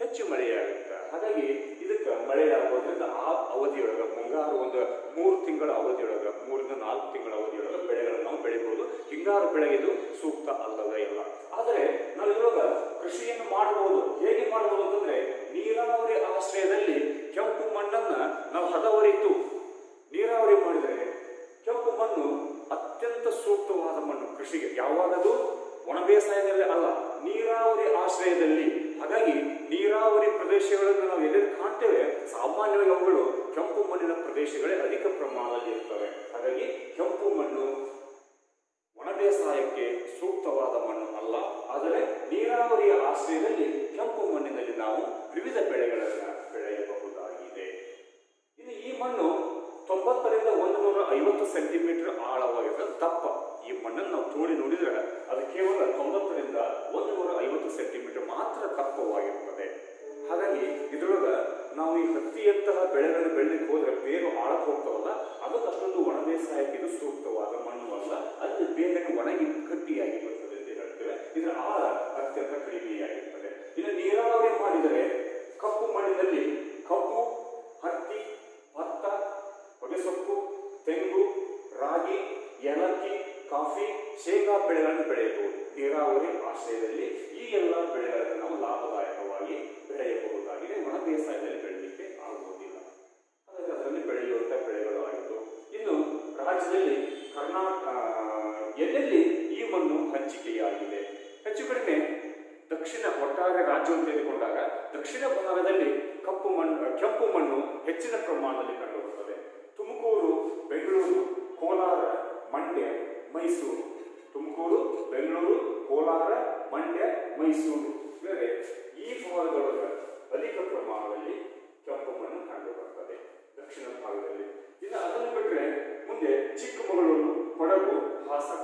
ಹೆಚ್ಚು ಮಳೆಯಾಗುತ್ತೆ. ಹಾಗಾಗಿ ಇದಕ್ಕೆ ಮಳೆಯಾಗೋದ್ರಿಂದ ಆ ಅವಧಿಯೊಳಗ ಮುಂಗಾರು ಒಂದು 3 ತಿಂಗಳ ಅವಧಿಯೊಳಗ, 3 ರಿಂದ 4 ತಿಂಗಳ ಅವಧಿಯೊಳಗ ಬೆಳೆಗಳನ್ನು ನಾವು ಬೆಳಿಬಹುದು. ಹಿಂಗಾರು ಬೆಳೆಗೆ ಇದು ಸೂಕ್ತ ಅಲ್ಲವೇ ಇಲ್ಲ. ಆದರೆ ನಾವು ಇವಾಗ ಕೃಷಿಯನ್ನು ಮಾಡಬಹುದು. ಹೇಗೆ ಮಾಡಬಹುದು ಅಂತಂದ್ರೆ, ನೀರಾವರಿ ಆಶ್ರಯದಲ್ಲಿ ಕೆಂಪು ಮಣ್ಣನ್ನ ನಾವು ಹದವರಿತು ನೀರಾವರಿ ಮಾಡಿದರೆ ಕೆಂಪು ಮಣ್ಣು ಅತ್ಯಂತ ಸೂಕ್ತವಾದ ಮಣ್ಣು ಕೃಷಿಗೆ. ಯಾವಾಗದು ಒಣ ಬೇಸಾಯದಲ್ಲಿ ಅಲ್ಲ, ನೀರಾವರಿ ಆಶ್ರಯದಲ್ಲಿ. ಹಾಗಾಗಿ ನೀರಾವರಿ ಪ್ರದೇಶಗಳನ್ನು ನಾವು ಎಲ್ಲೆಲ್ಲಿ ಕಾಣ್ತೇವೆ ಸಾಮಾನ್ಯವಾಗಿ ಅವುಗಳು ಕೆಂಪು ಮಣ್ಣಿನ ಪ್ರದೇಶಗಳೇ ಅಧಿಕ ಪ್ರಮಾಣದಲ್ಲಿ ಇರ್ತವೆ. ಹಾಗಾಗಿ ಕೆಂಪು ಮಣ್ಣು ಒಣ ಬೇಸಾಯಕ್ಕೆ ಸೂಕ್ತವಾದ ಮಣ್ಣು ಅಲ್ಲ. ಆದರೆ ನೀರಾವರಿಯ ಆಶ್ರಯದಲ್ಲಿ ಕೆಂಪು ಮಣ್ಣಿನಲ್ಲಿ ನಾವು ವಿವಿಧ ಬೆಳೆಗಳನ್ನು ಬೆಳೆಯಬಹುದಾಗಿದೆ. ಇನ್ನು ಈ ಮಣ್ಣು 90 ರಿಂದ 150 ಸೆಂಟಿಮೀಟರ್ ಆಳವಾಗಿರ್ತದೆ, ದಪ್ಪ. ಈ ಮಣ್ಣನ್ನು ನಾವು ತೋಡಿ ನೋಡಿದ್ರೆ ಅದು ಕೇವಲ 90 ರಿಂದ 150 ಸೆಂಟಿಮೀಟರ್ ಮಾತ್ರ ದಪ್ಪವಾಗಿರ್ತದೆ. ಹಾಗಾಗಿ ಇದರೊಳಗ ನಾವು ಈ ಹತ್ತಿಯಂತಹ ಬೆಳೆಗಳನ್ನು ಬೆಳಲಿಕ್ಕೆ ಹೋದ್ರೆ ಬೇರು ಆಳಕ್ಕೆ ಹೋಗ್ತಾವಲ್ಲ, ಅದಕ್ಕೆ ಅಷ್ಟೊಂದು ಒಣ ಬೇಸಾಯಕ್ಕೆ ಇದು ಸೂಕ್ತವಾದ ಮಣ್ಣು ಅಲ್ಲ. ಅಲ್ಲಿ ಬೇಗನೆ ಒಣಗಿ ಗಟ್ಟಿಯಾಗಿ ಬರ್ತದೆ ಅಂತ ಹೇಳ್ತೇವೆ. ಇದರ ಆಳ ಅತ್ಯಂತ ಕಡಿಮೆಯಾಗಿರ್ತದೆ. ಇನ್ನು ನೀರಾವರಿ ಮಾಡಿದರೆ ಕಪ್ಪು ಮಣ್ಣಿನಲ್ಲಿ ಕಬ್ಬು, ಹತ್ತಿ, ಭತ್ತ, ಹೊಗೆಸೊಪ್ಪು, ತೆಂಗು, ರಾಗಿ, ಏಲಕ್ಕಿ, ಕಾಫಿ, ಶೇಂಗಾ ಬೆಳೆಗಳನ್ನು ಬೆಳೆಯಬಹುದು. ನೀರಾವರಿ ಆಶ್ರಯದಲ್ಲಿ ಈ ಎಲ್ಲ ಬೆಳೆಗಳನ್ನು ನಾವು ಲಾಭದಾಯಕವಾಗಿ ಬೆಳೆಯಬಹುದಾಗಿದೆ. ಒಣ ಬೇಸಾಯದಲ್ಲಿ ಬೆಳೆಯಲಿಕ್ಕೆ ಆಗುವುದಿಲ್ಲ. ಹಾಗಾಗಿ ಅದರಲ್ಲಿ ಬೆಳೆಯುವಂಥ ಬೆಳೆಗಳು ಆಯಿತು. ಇನ್ನು ರಾಜ್ಯದಲ್ಲಿ ಎಲ್ಲೆಲ್ಲಿ ಈ ಮಣ್ಣು ಹಂಚಿಕೆಯಾಗಿದೆ? ಹೆಚ್ಚು ಕಡಿಮೆ ದಕ್ಷಿಣ ಒಟ್ಟಾರೆ ರಾಜ್ಯವನ್ನು ತೆಗೆದುಕೊಂಡಾಗ ದಕ್ಷಿಣ ಭಾಗದಲ್ಲಿ ಕೆಂಪು ಮಣ್ಣು ಹೆಚ್ಚಿನ ಪ್ರಮಾಣದಲ್ಲಿ ಕಂಡುಬರುತ್ತದೆ. ತುಮಕೂರು, ಬೆಂಗಳೂರು, ಕೋಲಾರ, ಮಂಡ್ಯ, ಮೈಸೂರು. ತುಮಕೂರು, ಬೆಂಗಳೂರು, ಕೋಲಾರ, ಮಂಡ್ಯ, ಮೈಸೂರು ಬೇರೆ ಈ ಭಾಗದೊಳಗೆ ಅಧಿಕ ಪ್ರಮಾಣದಲ್ಲಿ ಕೆಂಪು ಮಣ್ಣು ಕಂಡುಬರುತ್ತದೆ ದಕ್ಷಿಣ ಭಾಗದಲ್ಲಿ. ಇನ್ನು ಅದನ್ನು ಬಿಟ್ಟರೆ ಮುಂದೆ ಚಿಕ್ಕಮಗಳೂರು, ಕೊಡಗು, ಹಾಸನ.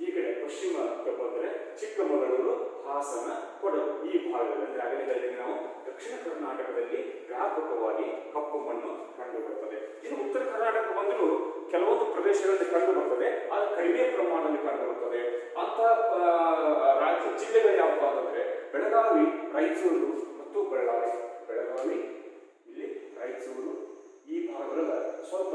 ಈ ಕಡೆ ಪಶ್ಚಿಮ ಬಂದರೆ ಚಿಕ್ಕಮಗಳೂರು, ಹಾಸನ, ಕೊಡಗು ಈ ಭಾಗದಲ್ಲಿ ಆಗಲಿದಲ್ಲಿ ನಾವು ದಕ್ಷಿಣ ಕರ್ನಾಟಕದಲ್ಲಿ ವ್ಯಾಪಕವಾಗಿ ಕಪ್ಪು ಮಣ್ಣು ಕಂಡುಬರುತ್ತದೆ. ಇನ್ನು ಉತ್ತರ ಕರ್ನಾಟಕ ಬಂದರೂ ಕೆಲವೊಂದು ಪ್ರದೇಶಗಳಲ್ಲಿ ಕಂಡುಬರುತ್ತದೆ, ಆದರೆ ಕಡಿಮೆ ಪ್ರಮಾಣದಲ್ಲಿ ಕಂಡುಬರುತ್ತದೆ. ಅಂತಹ ಜಿಲ್ಲೆಗಳು ಯಾವಪ್ಪ ಅಂತಂದ್ರೆ ಬೆಳಗಾವಿ, ರಾಯಚೂರು ಮತ್ತು ಬಳ್ಳಾರಿ. ಬೆಳಗಾವಿ, ಇಲ್ಲಿ ರಾಯಚೂರು ಈ ಭಾಗಗಳ ಸ್ವಲ್ಪ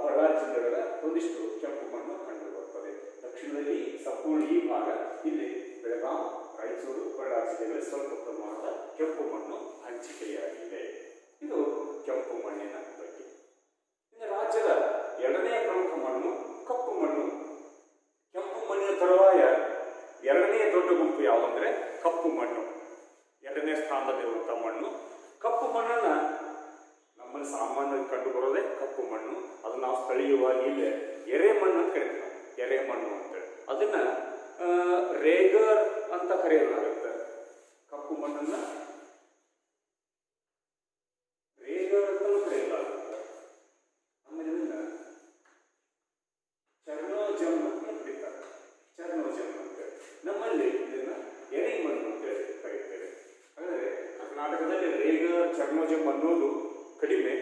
ಬಳ್ಳಾರಿ ಜಿಲ್ಲೆಗಳ ಒಂದಿಷ್ಟು ಕೆಂಪು ಮಣ್ಣು ಕಂಡುಬರುತ್ತದೆ. ದಕ್ಷಿಣದಲ್ಲಿ ಸಂಪೂರ್ಣ ಈ ಭಾಗ, ಇಲ್ಲಿ ಬೆಳಗಾವಿ, ರಾಯಚೂರು, ಬಳ್ಳಾರಿ ಜಿಲ್ಲೆಗಳಲ್ಲಿ ಸ್ವಲ್ಪ ಪ್ರಮಾಣದ ಕೆಂಪು ಮಣ್ಣು ಹಂಚಿಕೆಯಾಗಿದೆ. ಇದು ಕೆಂಪು ಮಣ್ಣಿನ ಬಗ್ಗೆ. ಇನ್ನು ರಾಜ್ಯದ ಎರಡನೇ ಪ್ರಮುಖ ಮಣ್ಣು ಕಪ್ಪು ಮಣ್ಣು. ಕೆಂಪು ಮಣ್ಣಿನ ತರುವಾಯ ಎರಡನೇ ದೊಡ್ಡ ಗುಂಪು ಯಾವುದಂದ್ರೆ ಕಪ್ಪು ಮಣ್ಣು. ಎರಡನೇ ಸ್ಥಾನದಲ್ಲಿರುವಂತಹ ಮಣ್ಣು ಕಪ್ಪು ಮಣ್ಣನ್ನ ನಮ್ಮಲ್ಲಿ ಸಾಮಾನ್ಯವಾಗಿ ಕಂಡು ಬರೋದೇ ಕಪ್ಪು ಮಣ್ಣು. ಅದು ನಾವು ಸ್ಥಳೀಯವಾಗಿ ಇಲ್ಲೇ ಎರೆ ಮಣ್ಣು ಅಂತ ಕರಿತೀವಿ. ಎರೆ ಮಣ್ಣು ಅಂತೇಳಿ ಅದನ್ನ ರೇಗರ್ ಅಂತ ಕರೆಯಲಾಗುತ್ತೆ. ಕಪ್ಪು ಮಣ್ಣನ್ನ ರೇಗರ್ ಅಂತ ಕರೆಯಲಾಗುತ್ತೆ. ಆಮೇಲೆ ಇದನ್ನ ಚರ್ನೋಜಮ್ ಅಂತ ಕರೀತಾರೆ. ಚರ್ನೋಜಮ್ ಅಂತೇಳಿ ನಮ್ಮಲ್ಲಿ ಇದನ್ನ ಎರೆ ಮಣ್ಣು ಅಂತ ಕರೀತೇವೆ. ಹಾಗಾದ್ರೆ ಕರ್ನಾಟಕದಲ್ಲಿ ರೇಗರ್, ಚರ್ನೋಜಮ್ ಅನ್ನೋದು ಕಡಿಮೆ.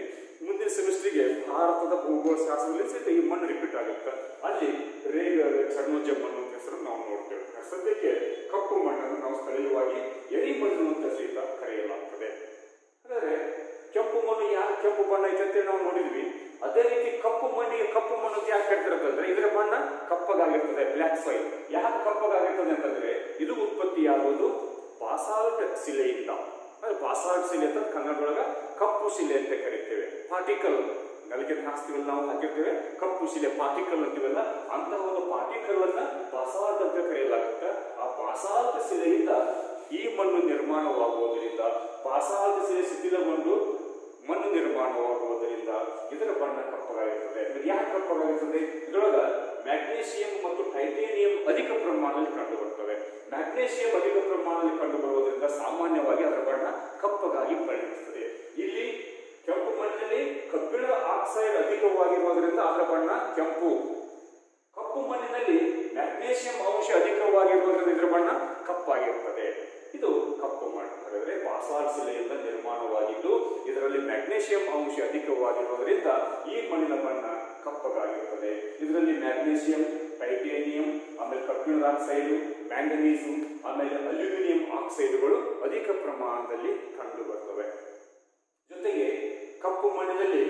ಮುಂದಿನ ಸೆಮಿಸ್ಟ್ರಿಗೆ ಭಾರತದ ಭೂಗೋಳ ಶಾಸ್ತ್ರದಲ್ಲಿ ಸಹಿತ ಈ ಮಣ್ಣು ರಿಪೀಟ್ ಆಗುತ್ತೆ. ಅಲ್ಲಿ ರೇಗರ್, ಚರ್ನೋಜಮ್ ಅನ್ನೋ ಹೆಸರು ನಾವು ನೋಡ್ತೇವೆ. ಸದ್ಯಕ್ಕೆ ಕಪ್ಪು ಮಣ್ಣನ್ನು ನಾವು ಸ್ಥಳೀಯವಾಗಿ ಎರಿ ಮಣ್ಣು ಅಂತ ಸಹಿತ ಕರೆಯಲಾಗ್ತದೆ. ಹಾಗಾದ್ರೆ ಕೆಂಪು ಮಣ್ಣು ಯಾಕೆ ಕೆಂಪು ಬಣ್ಣ ಐತೆ ಅಂತೇಳಿ ನಾವು ನೋಡಿದ್ವಿ. ಅದೇ ರೀತಿ ಕಪ್ಪು ಮಣ್ಣಿಗೆ ಕಪ್ಪು ಮಣ್ಣು ಯಾಕೆ ಕರಿತಾರೆ ಅಂತಂದ್ರೆ ಇದರ ಬಣ್ಣ ಕಪ್ಪಗಾಗಿರ್ತದೆ, ಬ್ಲ್ಯಾಕ್ ಸಾಯಿಲ್. ಯಾಕೆ ಕಪ್ಪಗಾಗಿರ್ತದೆ ಅಂತಂದ್ರೆ ಇದು ಉತ್ಪತ್ತಿಯಾಗುವುದು ಬಾಸಾಲ್ಟ್ ಶಿಲೆಯಿಂದ. ಬಾಸಾಲ್ಟ್ ಶಿಲೆ ಅಂತ ಕನ್ನಡದೊಳಗ ಕಪ್ಪು ಶಿಲೆ ಅಂತ ಕರಿತೇವೆ. ಪಾರ್ಟಿಕಲ್ ನೆಲಕ್ಕೆ ಹಾಕ್ತಿವಲ್ಲ, ನಾವು ಹಾಕಿರ್ತೇವೆ ಕಪ್ಪು ಶಿಲೆ, ಪಾರ್ಟಿಕಲ್ ಅಂತೀವಲ್ಲ, ಅಂತ ಒಂದು ಪಾರ್ಟಿಕಲ್ ಅನ್ನ ಬಾಸಾಲ್ಟ್ ಅಂತ ಕರೆಯಲಾಗುತ್ತೆ. ಆ ಬಾಸಾಲ್ಟ್ ಶಿಲೆಯಿಂದ ಈ ಮಣ್ಣು ನಿರ್ಮಾಣವಾಗುವುದರಿಂದ, ಬಾಸಾಲ್ಟ್ ಶಿಲೆ ಶಿಥಿಲಗೊಂಡು ಮಣ್ಣು ನಿರ್ಮಾಣವಾಗುವುದರಿಂದ ಇದರ ಬಣ್ಣ ಕಪ್ಪಗಾಗಿರ್ತದೆ. ಯಾಕೆ ಕಪ್ಪಗಾಗಿರ್ತದೆ? ಇದರೊಳಗ ಮ್ಯಾಗ್ನೀಷಿಯಂ ಮತ್ತು ಟೈಟೇನಿಯಂ ಅಧಿಕ ಪ್ರಮಾಣದಲ್ಲಿ ಕಂಡು ಬರ್ತವೆ. ಮ್ಯಾಗ್ನೀಷಿಯಂ ಅಧಿಕ ಪ್ರಮಾಣದಲ್ಲಿ ಕಂಡು ಬರುವುದರಿಂದ ಸಾಮಾನ್ಯವಾಗಿ ಅದರ ಬಣ್ಣ ಕಪ್ಪಗಾಗಿ ಪರಿಣಮಿಸುತ್ತದೆ. ಇಲ್ಲಿ ಕೆಂಪು ಮಣ್ಣಿನಲ್ಲಿ ಕಬ್ಬಿಣ ಆಕ್ಸೈಡ್ ಅಧಿಕವಾಗಿರುವುದರಿಂದ ಅದರ ಬಣ್ಣ ಕೆಂಪು. ಕಪ್ಪು ಮಣ್ಣಿನಲ್ಲಿ ಮ್ಯಾಗ್ನೀಷಿಯಂ ಅಂಶ ಅಧಿಕವಾಗಿರುವುದರಿಂದ ಇದರ ಬಣ್ಣ ಕಪ್ಪಾಗಿರುತ್ತದೆ. ಇದು ಕಪ್ಪು ಮಣ್ಣು. ಹಾಗಾದರೆ ಬಾಸಾಲ್ಟ್ ಶಿಲೆಯಿಂದ ನಿರ್ಮಾಣವಾಗಿದ್ದು ಇದರಲ್ಲಿ ಮ್ಯಾಗ್ನೀಷಿಯಂ ಅಂಶ ಅಧಿಕವಾಗಿರುವುದರಿಂದ ಈ ಮಣ್ಣಿನ ಬಣ್ಣ ಕಪ್ಪಗಾಗಿರುತ್ತದೆ. ಇದರಲ್ಲಿ ಮ್ಯಾಗ್ನೀಷಿಯಂ, ಟೈಟೇನಿಯಂ, ಆಮೇಲೆ ಕಬ್ಬಿಣದ ಆಕ್ಸೈಡ್, ಮ್ಯಾಂಗನೀಸು, ಆಮೇಲೆ ಅಲ್ಯೂಮಿನಿಯಂ ಆಕ್ಸೈಡ್ಗಳು ಅಧಿಕ ಪ್ರಮಾಣದಲ್ಲಿ ಕಂಡು ಬರ್ತವೆ. ಜೊತೆಗೆ ಕಪ್ಪು ಮಣ್ಣಿನಲ್ಲಿ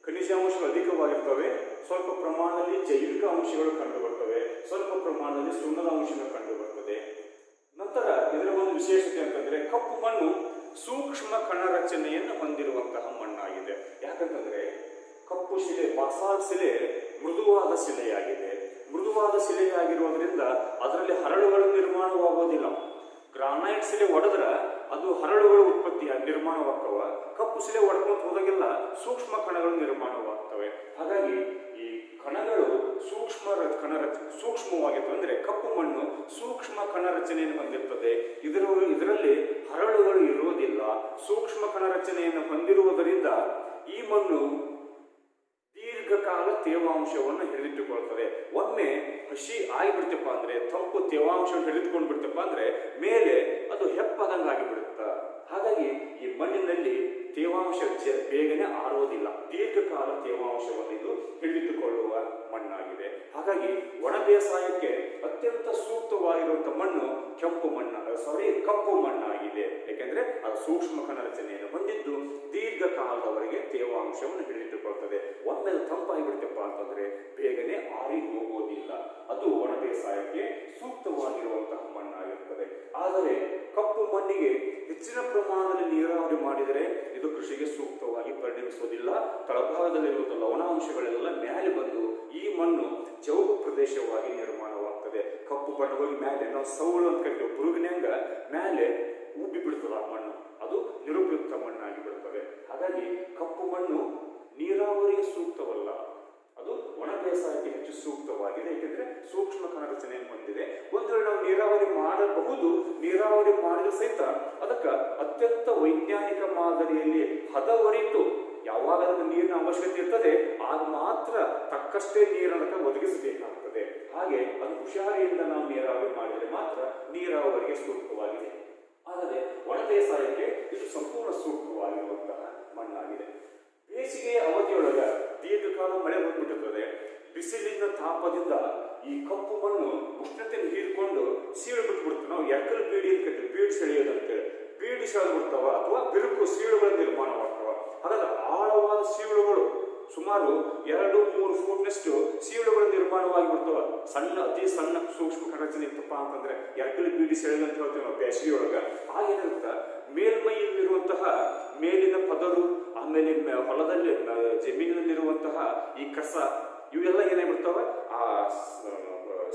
ಖನಿಜಾಂಶಗಳು ಅಧಿಕವಾಗಿರ್ತವೆ, ಸ್ವಲ್ಪ ಪ್ರಮಾಣದಲ್ಲಿ ಜೈವಿಕ ಅಂಶಗಳು ಕಂಡು ಬರ್ತವೆ, ಸ್ವಲ್ಪ ಪ್ರಮಾಣದಲ್ಲಿ ಸುಣ್ಣದ ಅಂಶಗಳು ಕಂಡು ಬರ್ತದೆ. ನಂತರ ಇದರ ಒಂದು ವಿಶೇಷತೆ ಅಂತಂದ್ರೆ ಕಪ್ಪು ಮಣ್ಣು ಸೂಕ್ಷ್ಮ ಕಣ ರಚನೆಯನ್ನು ಹೊಂದಿರುವಂತಹ ಮಣ್ಣಾಗಿದೆ. ಯಾಕಂತಂದ್ರೆ ಕಪ್ಪು ಶಿಲೆ, ಬಾಸಾಲ್ಟ್ ಶಿಲೆ ಮೃದುವಾದ ಶಿಲೆಯಾಗಿದೆ. ಮೃದುವಾದ ಶಿಲೆಯಾಗಿರುವುದರಿಂದ ಅದರಲ್ಲಿ ಹರಳುಗಳು ನಿರ್ಮಾಣವಾಗುವುದಿಲ್ಲ. ಗ್ರಾನೈಟ್ ಶಿಲೆ ಒಡೆದ್ರ ಅದು ಹರಳುಗಳು ನಿರ್ಮಾಣವಾಗ್ತವ. ಕಪ್ಪು ಶಿಲೆ ಒಡ್ಕೊಂಡು ಹೋದಾಗೆಲ್ಲ ಸೂಕ್ಷ್ಮ ಕಣಗಳು ನಿರ್ಮಾಣವಾಗ್ತವೆ. ಹಾಗಾಗಿ ಈ ಕಣಗಳು ಸೂಕ್ಷ್ಮವಾಗಿರ್ತವೆ. ಅಂದ್ರೆ ಕಪ್ಪು ಮಣ್ಣು ಸೂಕ್ಷ್ಮ ಕಣ ರಚನೆಯನ್ನು ಹೊಂದಿರ್ತದೆ. ಇದರಲ್ಲಿ ಹರಳುಗಳು ಇರುವುದಿಲ್ಲ. ಸೂಕ್ಷ್ಮ ಕಣ ರಚನೆಯನ್ನು ಹೊಂದಿರುವುದರಿಂದ ಈ ಮಣ್ಣು ದೀರ್ಘಕಾಲ ತೇವಾಂಶವನ್ನು ಹಿಡಿದಿಟ್ಟುಕೊಳ್ತದೆ. ಒಮ್ಮೆ ಹಸಿ ಆಗಿಬಿಡ್ತಪ್ಪ ಅಂದ್ರೆ, ತಂಪು ತೇವಾಂಶವನ್ನು ಹಿಡಿದುಕೊಂಡು ಬಿಡ್ತಪ್ಪ ಅಂದ್ರೆ ಮೇಲೆ ಅದು ಹೆಪ್ಪದಂಗಾಗಿ ಬಿಡುತ್ತ. ಹಾಗಾಗಿ ಈ ಮಣ್ಣಿನಲ್ಲಿ ತೇವಾಂಶ ಬೇಗನೆ ಆರೋದಿಲ್ಲ. ದೀರ್ಘಕಾಲ ತೇವಾಂಶವನ್ನು ಇದು ಹಿಡಿದಿಟ್ಟುಕೊಳ್ಳುವ ಮಣ್ಣಾಗಿದೆ. ಹಾಗಾಗಿ ಒಣ ಬೇಸಾಯಕ್ಕೆ ಅತ್ಯಂತ ಸೂಕ್ತವಾಗಿರುವಂತಹ ಮಣ್ಣು ಕಪ್ಪು ಮಣ್ಣಾಗಿದೆ. ಯಾಕೆಂದ್ರೆ ಅದು ಸೂಕ್ಷ್ಮ ಕಣ ರಚನೆಯನ್ನು ಹೊಂದಿದ್ದು ದೀರ್ಘಕಾಲದವರೆಗೆ ತೇವಾಂಶವನ್ನು ಹಿಡಿದಿಟ್ಟುಕೊಳ್ತದೆ. ಒಮ್ಮೆಲೆ ತಂಪಾಗಿ ಬಿಡ್ತಪ್ಪ ಅಂತಂದ್ರೆ ಬೇಗನೆ ಆರಿ ಹೋಗುವುದಿಲ್ಲ. ಅದು ಒಣ ಬೇಸಾಯಕ್ಕೆ ಸೂಕ್ತವಾಗಿರುವಂತಹ ಮಣ್ಣಾಗಿರುತ್ತದೆ. ಆದರೆ ಕಪ್ಪು ಮಣ್ಣಿಗೆ ಹೆಚ್ಚಿನ ಪ್ರಮಾಣದಲ್ಲಿ ನೀರಾವರಿ ಮಾಡಿದರೆ ಇದು ಕೃಷಿಗೆ ಸೂಕ್ತವಾಗಿ ಪರಿಣಮಿಸುವುದಿಲ್ಲ. ತಳಭಾಗದಲ್ಲಿರುವಂತಹ ಲವಣಾಂಶಗಳೆಲ್ಲ ಮೇಲೆ ಬಂದು ಈ ಮಣ್ಣು ಚೌಕ ಪ್ರದೇಶವಾಗಿ ನಿರ್ಮಾಣವಾಗ್ತದೆ. ಕಪ್ಪು ಬಣ್ಣ ಹೋಗಿ ಮೇಲೆ ನಾವು ಸೌಳು ಅಂತ ಕರಿತೀವಿ, ಬುರುಗಿನಂಗ ಮೇಲೆ ಉಬ್ಬಿ ಬಿಡ್ತದೆ ಆ ಮಣ್ಣು. ಅದು ನಿರುಪಯುಕ್ತ ಮಣ್ಣಾಗಿ ಬಿಡುತ್ತದೆ. ಹಾಗಾಗಿ ಕಪ್ಪು ಮಣ್ಣು ನೀರಾವರಿಗೆ ಸೂಕ್ತವಲ್ಲ, ಅದು ಒಣ ಬೇಸಾಯಕ್ಕೆ ಹೆಚ್ಚು ಸೂಕ್ತವಾಗಿದೆ. ಏಕೆಂದ್ರೆ ಸೂಕ್ಷ್ಮ ಕಣ ರಚನೆಯನ್ನು ಹೊಂದಿದೆ. ಒಂದು ವೇಳೆ ನಾವು ನೀರಾವರಿ ಮಾಡಬಹುದು, ನೀರಾವರಿ ಮಾಡಿದ ಸಹಿತ ಅದಕ್ಕೆ ಅತ್ಯಂತ ವೈಜ್ಞಾನಿಕ ಮಾದರಿಯಲ್ಲಿ ಹದವರಿತು ಯಾವಾಗ ಅದಕ್ಕೆ ನೀರಿನ ಅವಶ್ಯಕತೆ ಇರ್ತದೆ ಆಗ ಮಾತ್ರ ತಕ್ಕಷ್ಟೇ ನೀರನ್ನು ಒದಗಿಸಬೇಕಾಗುತ್ತದೆ. ಹಾಗೆ ಅದು ಹುಷಾರಿಯಿಂದ ನಾವು ನೀರಾವರಿ ಮಾಡಿದರೆ ಮಾತ್ರ ನೀರಾವರಿಗೆ ಸೂಕ್ತವಾಗಿದೆ. ಆದರೆ ಒಣ ಬೇಸಾಯಕ್ಕೆ ಇದು ಸಂಪೂರ್ಣ ಸೂಕ್ತವಾಗಿರುವಂತಹ ಮಣ್ಣಾಗಿದೆ. ಬೇಸಿಗೆಯ ಅವಧಿಯೊಳಗ ದೀರ್ಘಕಾಲ ಮಳೆ ಬಂದ್ಬಿಟ್ಟಿರ್ತದೆ. ಬಿಸಿಲಿನ ತಾಪದಿಂದ ಈ ಕಪ್ಪು ಮಣ್ಣು ಉಷ್ಣತೆಯನ್ನು ಹೀರಿಕೊಂಡು ಸೀಳು ಬಿಟ್ಬಿಡ್ತದೆ. ನಾವು ಎಕ್ಕಲು ಬೀಡಿ ಅಂತ ಕರಿತೀವಿ, ಬೀಡಿ ಸೆಳೆಯೋದು ಅಂತೇಳಿ. ಬೀಡಿ ಸೆಳೆದು ಬಿಡ್ತಾವ ಅಥವಾ ಬಿರುಕು ಸೀಳುಗಳ ನಿರ್ಮಾಣವಾಗ್ತವ. ಹಾಗಾದ್ರೆ ಆಳವಾದ ಸೀಳುಗಳು ಸುಮಾರು 2-3 ಫೂಟ್ನಷ್ಟು ಸೀಳುಗಳು ನಿರ್ಮಾಣವಾಗಿ ಬಿಡ್ತವ. ಅತಿ ಸಣ್ಣ ಸೂಕ್ಷ್ಮ ಕಣರಚನೆ ಇತ್ತಪ್ಪ ಅಂತಂದ್ರೆ ಎಕ್ಕಲು ಬೀಡಿ ಸೆಳೆದು ಅಂತ ಹೇಳ್ತೇವೆ ನಾವು ಬೇಸಿಗೆಯೊಳಗ. ಆಗೇನಾಗುತ್ತೆ, ಮೇಲ್ಮೈಯಲ್ಲಿರುವಂತಹ ಮೇಲಿನ ಪದರು, ಆಮೇಲೆ ಹೊಲದಲ್ಲಿ ಜಮೀನಿನಲ್ಲಿರುವಂತಹ ಈ ಕಸ, ಇವೆಲ್ಲ ಏನಾಗ್ಬಿಡ್ತವೆ ಆ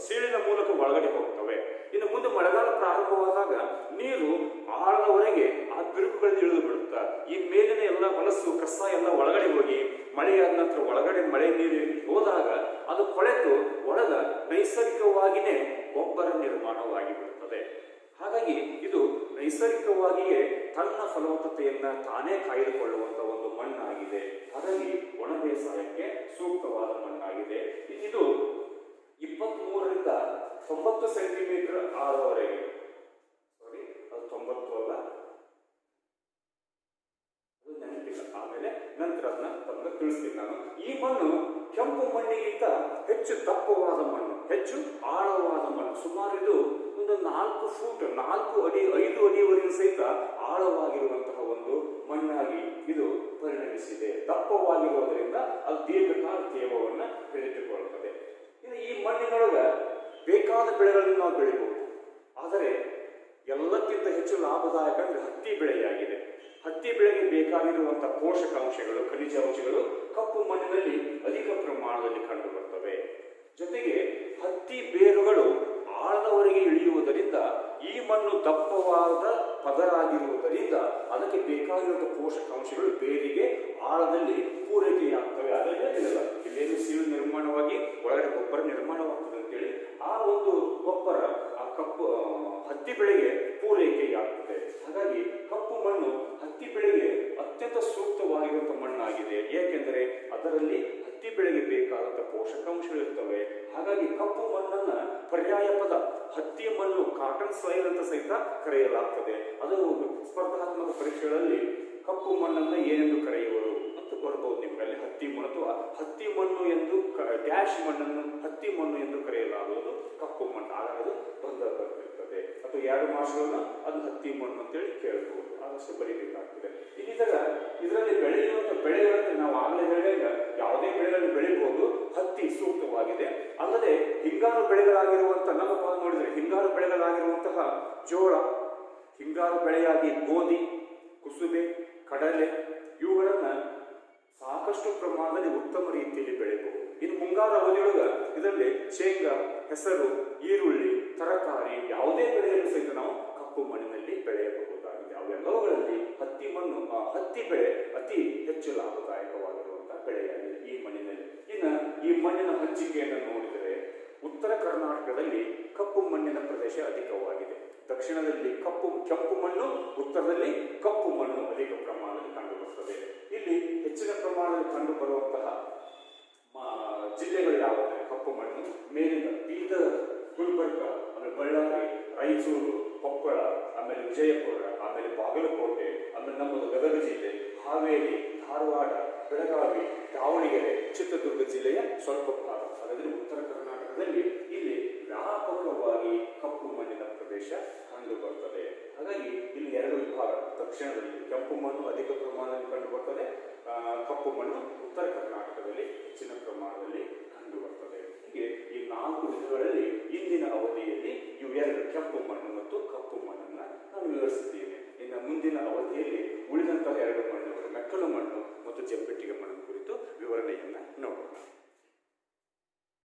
ಸೀಳಿನ ಮೂಲಕ ಒಳಗಡೆ ಹೋಗ್ತವೆ. ಇನ್ನು ಮುಂದೆ ಮಳೆಗಾಲ ಪ್ರಾರಂಭವಾದಾಗ ನೀರು ಆಳದವರೆಗೆ ಆ ಬಿರುಕುಗಳಲ್ಲಿ ಇಳಿದು ಬಿಡುತ್ತ. ಈ ಮೇಲಿನ ಎಲ್ಲ ಹೊಲಸು ಕಸ ಎಲ್ಲ ಒಳಗಡೆ ಹೋಗಿ ಮಳೆಯಾದ ನಂತರ ಒಳಗಡೆ ಮಳೆ ನೀರು ಹೋದಾಗ ಅದು ಕೊಳೆತು ಒಳಗ ನೈಸರ್ಗಿಕವಾಗಿಯೇ ಗೊಬ್ಬರ ನಿರ್ಮಾಣವಾಗಿ ಬಿಡುತ್ತದೆ. ಹಾಗಾಗಿ ಇದು ನೈಸರ್ಗಿಕವಾಗಿಯೇ ತನ್ನ ಫಲವತ್ತತೆಯನ್ನ ತಾನೇ ಕಾಯ್ದುಕೊಳ್ಳುವಂತಹ ಒಂದು ಮಣ್ಣಾಗಿದೆ. ಹಾಗಾಗಿ ಒಣ ಬೇಸಾಯಕ್ಕೆ ಸೂಕ್ತವಾದ ಮಣ್ಣಾಗಿದೆ. ಇದು 23ರಿಂದ 90 ಸೆಂಟಿಮೀಟರ್ ಆಳದವರೆಗೆ, ಅದು 90 ಅಲ್ಲ, ಅದು ನೆನಪಿಲ್ಲ, ಆಮೇಲೆ ನಂತರ ಅದನ್ನ ತಮಗೆ ತಿಳಿಸ್ತೀನಿ ನಾನು. ಈ ಮಣ್ಣು ಕೆಂಪು ಮಣ್ಣಿಗಿಂತ ಹೆಚ್ಚು ದಪ್ಪವಾದ ಮಣ್ಣು, ಹೆಚ್ಚು ಆಳವಾದ ಮಣ್ಣು. ಸುಮಾರು ಇದು ಒಂದು 4 ಫೂಟ್ 4 ಅಡಿ 5 ಅಡಿವರೆಗೂ ಸಹಿತ ಆಳವಾಗಿರುವಂತಹ ಒಂದು ಮಣ್ಣಾಗಿ ಇದು ಪರಿಣಮಿಸಿದೆ. ದಪ್ಪವಾಗಿರುವುದರಿಂದ ಅದು ದೀರ್ಘಕಾಲ ತೇವವನ್ನು ಹಿಡಿದುಕೊಳ್ಳುತ್ತದೆ. ಇನ್ನು ಈ ಮಣ್ಣಿನೊಳಗ ಬೇಕಾದ ಬೆಳೆಗಳನ್ನು ನಾವು ಬೆಳಿಬಹುದು. ಆದರೆ ಎಲ್ಲಕ್ಕಿಂತ ಹೆಚ್ಚು ಲಾಭದಾಯಕ ಅಂದರೆ ಹತ್ತಿ ಬೆಳೆಯಾಗಿದೆ. ಹತ್ತಿ ಬೆಳೆಗೆ ಬೇಕಾಗಿರುವಂತಹ ಪೋಷಕಾಂಶಗಳು, ಖನಿಜಾಂಶಗಳು ಕಪ್ಪು ಮಣ್ಣಿನಲ್ಲಿ ಅಧಿಕ ಪ್ರಮಾಣದಲ್ಲಿ ಕಂಡುಬರುತ್ತವೆ. ಜೊತೆಗೆ ಹತ್ತಿ ಬೇರುಗಳು ಆಳದವರೆಗೆ ಇಳಿಯುವುದರಿಂದ ಈ ಮಣ್ಣು ದಪ್ಪವಾದ ಪದರಾಗಿರುವುದರಿಂದ ಅದಕ್ಕೆ ಬೇಕಾಗಿರುವ ಪೋಷಕಾಂಶಗಳು ಬೇರಿಗೆ ಆಳದಲ್ಲಿ ಪೂರೈಕೆಯಾಗ್ತವೆ. ಅದರಿಂದ ಇಲ್ಲೇನು ಸೀಳು ನಿರ್ಮಾಣವಾಗಿ ಒಳಗಡೆ ಗೊಬ್ಬರ ನಿರ್ಮಾಣವಾಗ್ತದೆ ಅಂತೇಳಿ ಆ ಒಂದು ಗೊಬ್ಬರ ಆ ಕಪ್ಪು ಹತ್ತಿ ಬೆಳೆಗೆ ಪೂರೈಕೆಯಾಗ್ತದೆ. ಹಾಗಾಗಿ ಕಪ್ಪು ಮಣ್ಣು ಹತ್ತಿ ಬೆಳೆಗೆ ಅತ್ಯಂತ ಸೂಕ್ತವಾಗಿರುವಂತಹ ಮಣ್ಣಾಗಿದೆ. ಏಕೆಂದರೆ ಅದರಲ್ಲಿ ಹತ್ತಿ ಬೆಳೆಗೆ ಬೇಕಾದಂಥ ಪೋಷಕಾಂಶಗಳಿರ್ತವೆ. ಹಾಗಾಗಿ ಕಪ್ಪು ಮಣ್ಣನ್ನ ಪರ್ಯಾಯ ಪದ ಹತ್ತಿ ಮಣ್ಣು, ಕಾಟನ್ ಸಾಯಿಲ್ ಅಂತ ಸಹಿತ ಕರೆಯಲಾಗ್ತದೆ. ಅದು ಸ್ಪರ್ಧಾತ್ಮಕ ಪರೀಕ್ಷೆಗಳಲ್ಲಿ ಕಪ್ಪು ಮಣ್ಣನ್ನ ಏನೆಂದು ಕರೆಯುವರು ಅಂತ ಬರ್ಬೋದು ನಿಮ್ಮಲ್ಲಿ. ಹತ್ತಿ ಮಣ್ಣು ಅಥವಾ ಹತ್ತಿ ಮಣ್ಣು ಎಂದು ಡ್ಯಾಶ್ ಮಣ್ಣನ್ನು ಹತ್ತಿ ಮಣ್ಣು ಎಂದು ಕರೆಯಲಾಗುವುದು ಕಪ್ಪು ಮಣ್ಣು. ಹಾಗಾದ್ರೆ ಬರ್ತಿರ್ತದೆ. ಅಥವಾ 2 ಮಾರ್ಕ್ಸ್ಗಳನ್ನ ಅದು ಹತ್ತಿ ಮಣ್ಣು ಅಂತೇಳಿ ಕೇಳಬಹುದು. ಆದಷ್ಟು ಬರೀಬೇಕಾಗ್ತದೆ. ಇದರಲ್ಲಿ ಬೆಳೆಯುವಂಥ ಬೆಳೆಗಳನ್ನು ನಾವು ಆಗಲೇ ಹೇಳಿದಾಗ ಯಾವುದೇ ಬೆಳೆಗಳನ್ನು ಬೆಳಿಬಹುದು. ಹತ್ತಿ ಸೂಕ್ತವಾಗಿದೆ. ಅಲ್ಲದೆ ಹಿಂಗಾರು ಬೆಳೆಗಳಾಗಿರುವಂತಹ ನಮ್ಮ ನೋಡಿದರೆ ಹಿಂಗಾರು ಬೆಳೆಗಳಾಗಿರುವಂತಹ ಜೋಳ, ಹಿಂಗಾರು ಬೆಳೆಯಾಗಿ ಗೋಧಿ, ಕುಸುಬೆ, ಕಡಲೆ ಇವುಗಳನ್ನ ಸಾಕಷ್ಟು ಪ್ರಮಾಣದಲ್ಲಿ ಉತ್ತಮ ರೀತಿಯಲ್ಲಿ ಬೆಳೆಯಬಹುದು. ಇನ್ನು ಮುಂಗಾರು ಅವಧಿಯೊಳಗ ಇದರಲ್ಲಿ ಶೇಂಗಾ, ಹೆಸರು, ಈರುಳ್ಳಿ, ತರಕಾರಿ ಯಾವುದೇ ಬೆಳೆಯನ್ನು ಸಹಿತ ನಾವು ಕಪ್ಪು ಮಣ್ಣಿನಲ್ಲಿ ಬೆಳೆಯಬಹುದಾಗಿದೆ. ಅವೆಲ್ಲವುಗಳಲ್ಲಿ ಹತ್ತಿ ಬೆಳೆ ಅತಿ ಹೆಚ್ಚು ಲಾಭದಾಯಕವಾಗಿರುವಂತಹ ಬೆಳೆಯಾಗಿದೆ ಈ ಮಣ್ಣಿನಲ್ಲಿ. ಇನ್ನು ಈ ಮಣ್ಣಿನ ಹಂಚಿಕೆಯನ್ನು ನೋಡಿದರೆ ಉತ್ತರ ಕರ್ನಾಟಕದಲ್ಲಿ ಕಪ್ಪು ಮಣ್ಣಿನ ಪ್ರದೇಶ ಅಧಿಕವಾಗಿದೆ. ದಕ್ಷಿಣದಲ್ಲಿ ಕೆಂಪು ಮಣ್ಣು, ಉತ್ತರದಲ್ಲಿ ಕಪ್ಪು ಮಣ್ಣು ಅಧಿಕ ಪ್ರಮಾಣದಲ್ಲಿ ಕಂಡುಬರುತ್ತದೆ. ಇಲ್ಲಿ ಹೆಚ್ಚಿನ ಪ್ರಮಾಣದಲ್ಲಿ ಕಂಡುಬರುವಂತಹ ಜಿಲ್ಲೆಗಳು ಯಾವುದೇ ಕಪ್ಪು ಮಣ್ಣು ಮೇಲಿನ ಬೀದರ್, ಗುಲ್ಬರ್ಗ, ಆಮೇಲೆ ಬಳ್ಳಾರಿ, ರಾಯಚೂರು, ಕೊಪ್ಪಳ, ಆಮೇಲೆ ವಿಜಯಪುರ, ಆಮೇಲೆ ಬಾಗಲಕೋಟೆ, ಆಮೇಲೆ ನಮ್ಮದು ಗದಗ ಜಿಲ್ಲೆ, ಹಾವೇರಿ, ಧಾರವಾಡ, ಬೆಳಗಾವಿ, ದಾವಣಗೆರೆ, ಚಿತ್ರದುರ್ಗ ಜಿಲ್ಲೆಯ ಸ್ವಲ್ಪ ಭಾಗ. ಹಾಗಾದರೆ ಉತ್ತರ ಕರ್ನಾಟಕದಲ್ಲಿ ಇಲ್ಲಿ ವ್ಯಾಪಕವಾಗಿ ಕಪ್ಪು ಮಣ್ಣಿನ ಪ್ರದೇಶ ಕಂಡು ಬರ್ತದೆ. ಹಾಗಾಗಿ ಇಲ್ಲಿ 2 ವಿಭಾಗ. ದಕ್ಷಿಣದಲ್ಲಿ ಕೆಂಪು ಮಣ್ಣು ಅಧಿಕ ಪ್ರಮಾಣದಲ್ಲಿ ಕಂಡು ಬರ್ತದೆ. ಕಪ್ಪು ಮಣ್ಣು ಉತ್ತರ ಕರ್ನಾಟಕದಲ್ಲಿ ಹೆಚ್ಚಿನ ಪ್ರಮಾಣದಲ್ಲಿ ಕಂಡು ಬರ್ತದೆ. ಹೀಗೆ ಈ 4 ವಿಧಗಳಲ್ಲಿ ಇಂದಿನ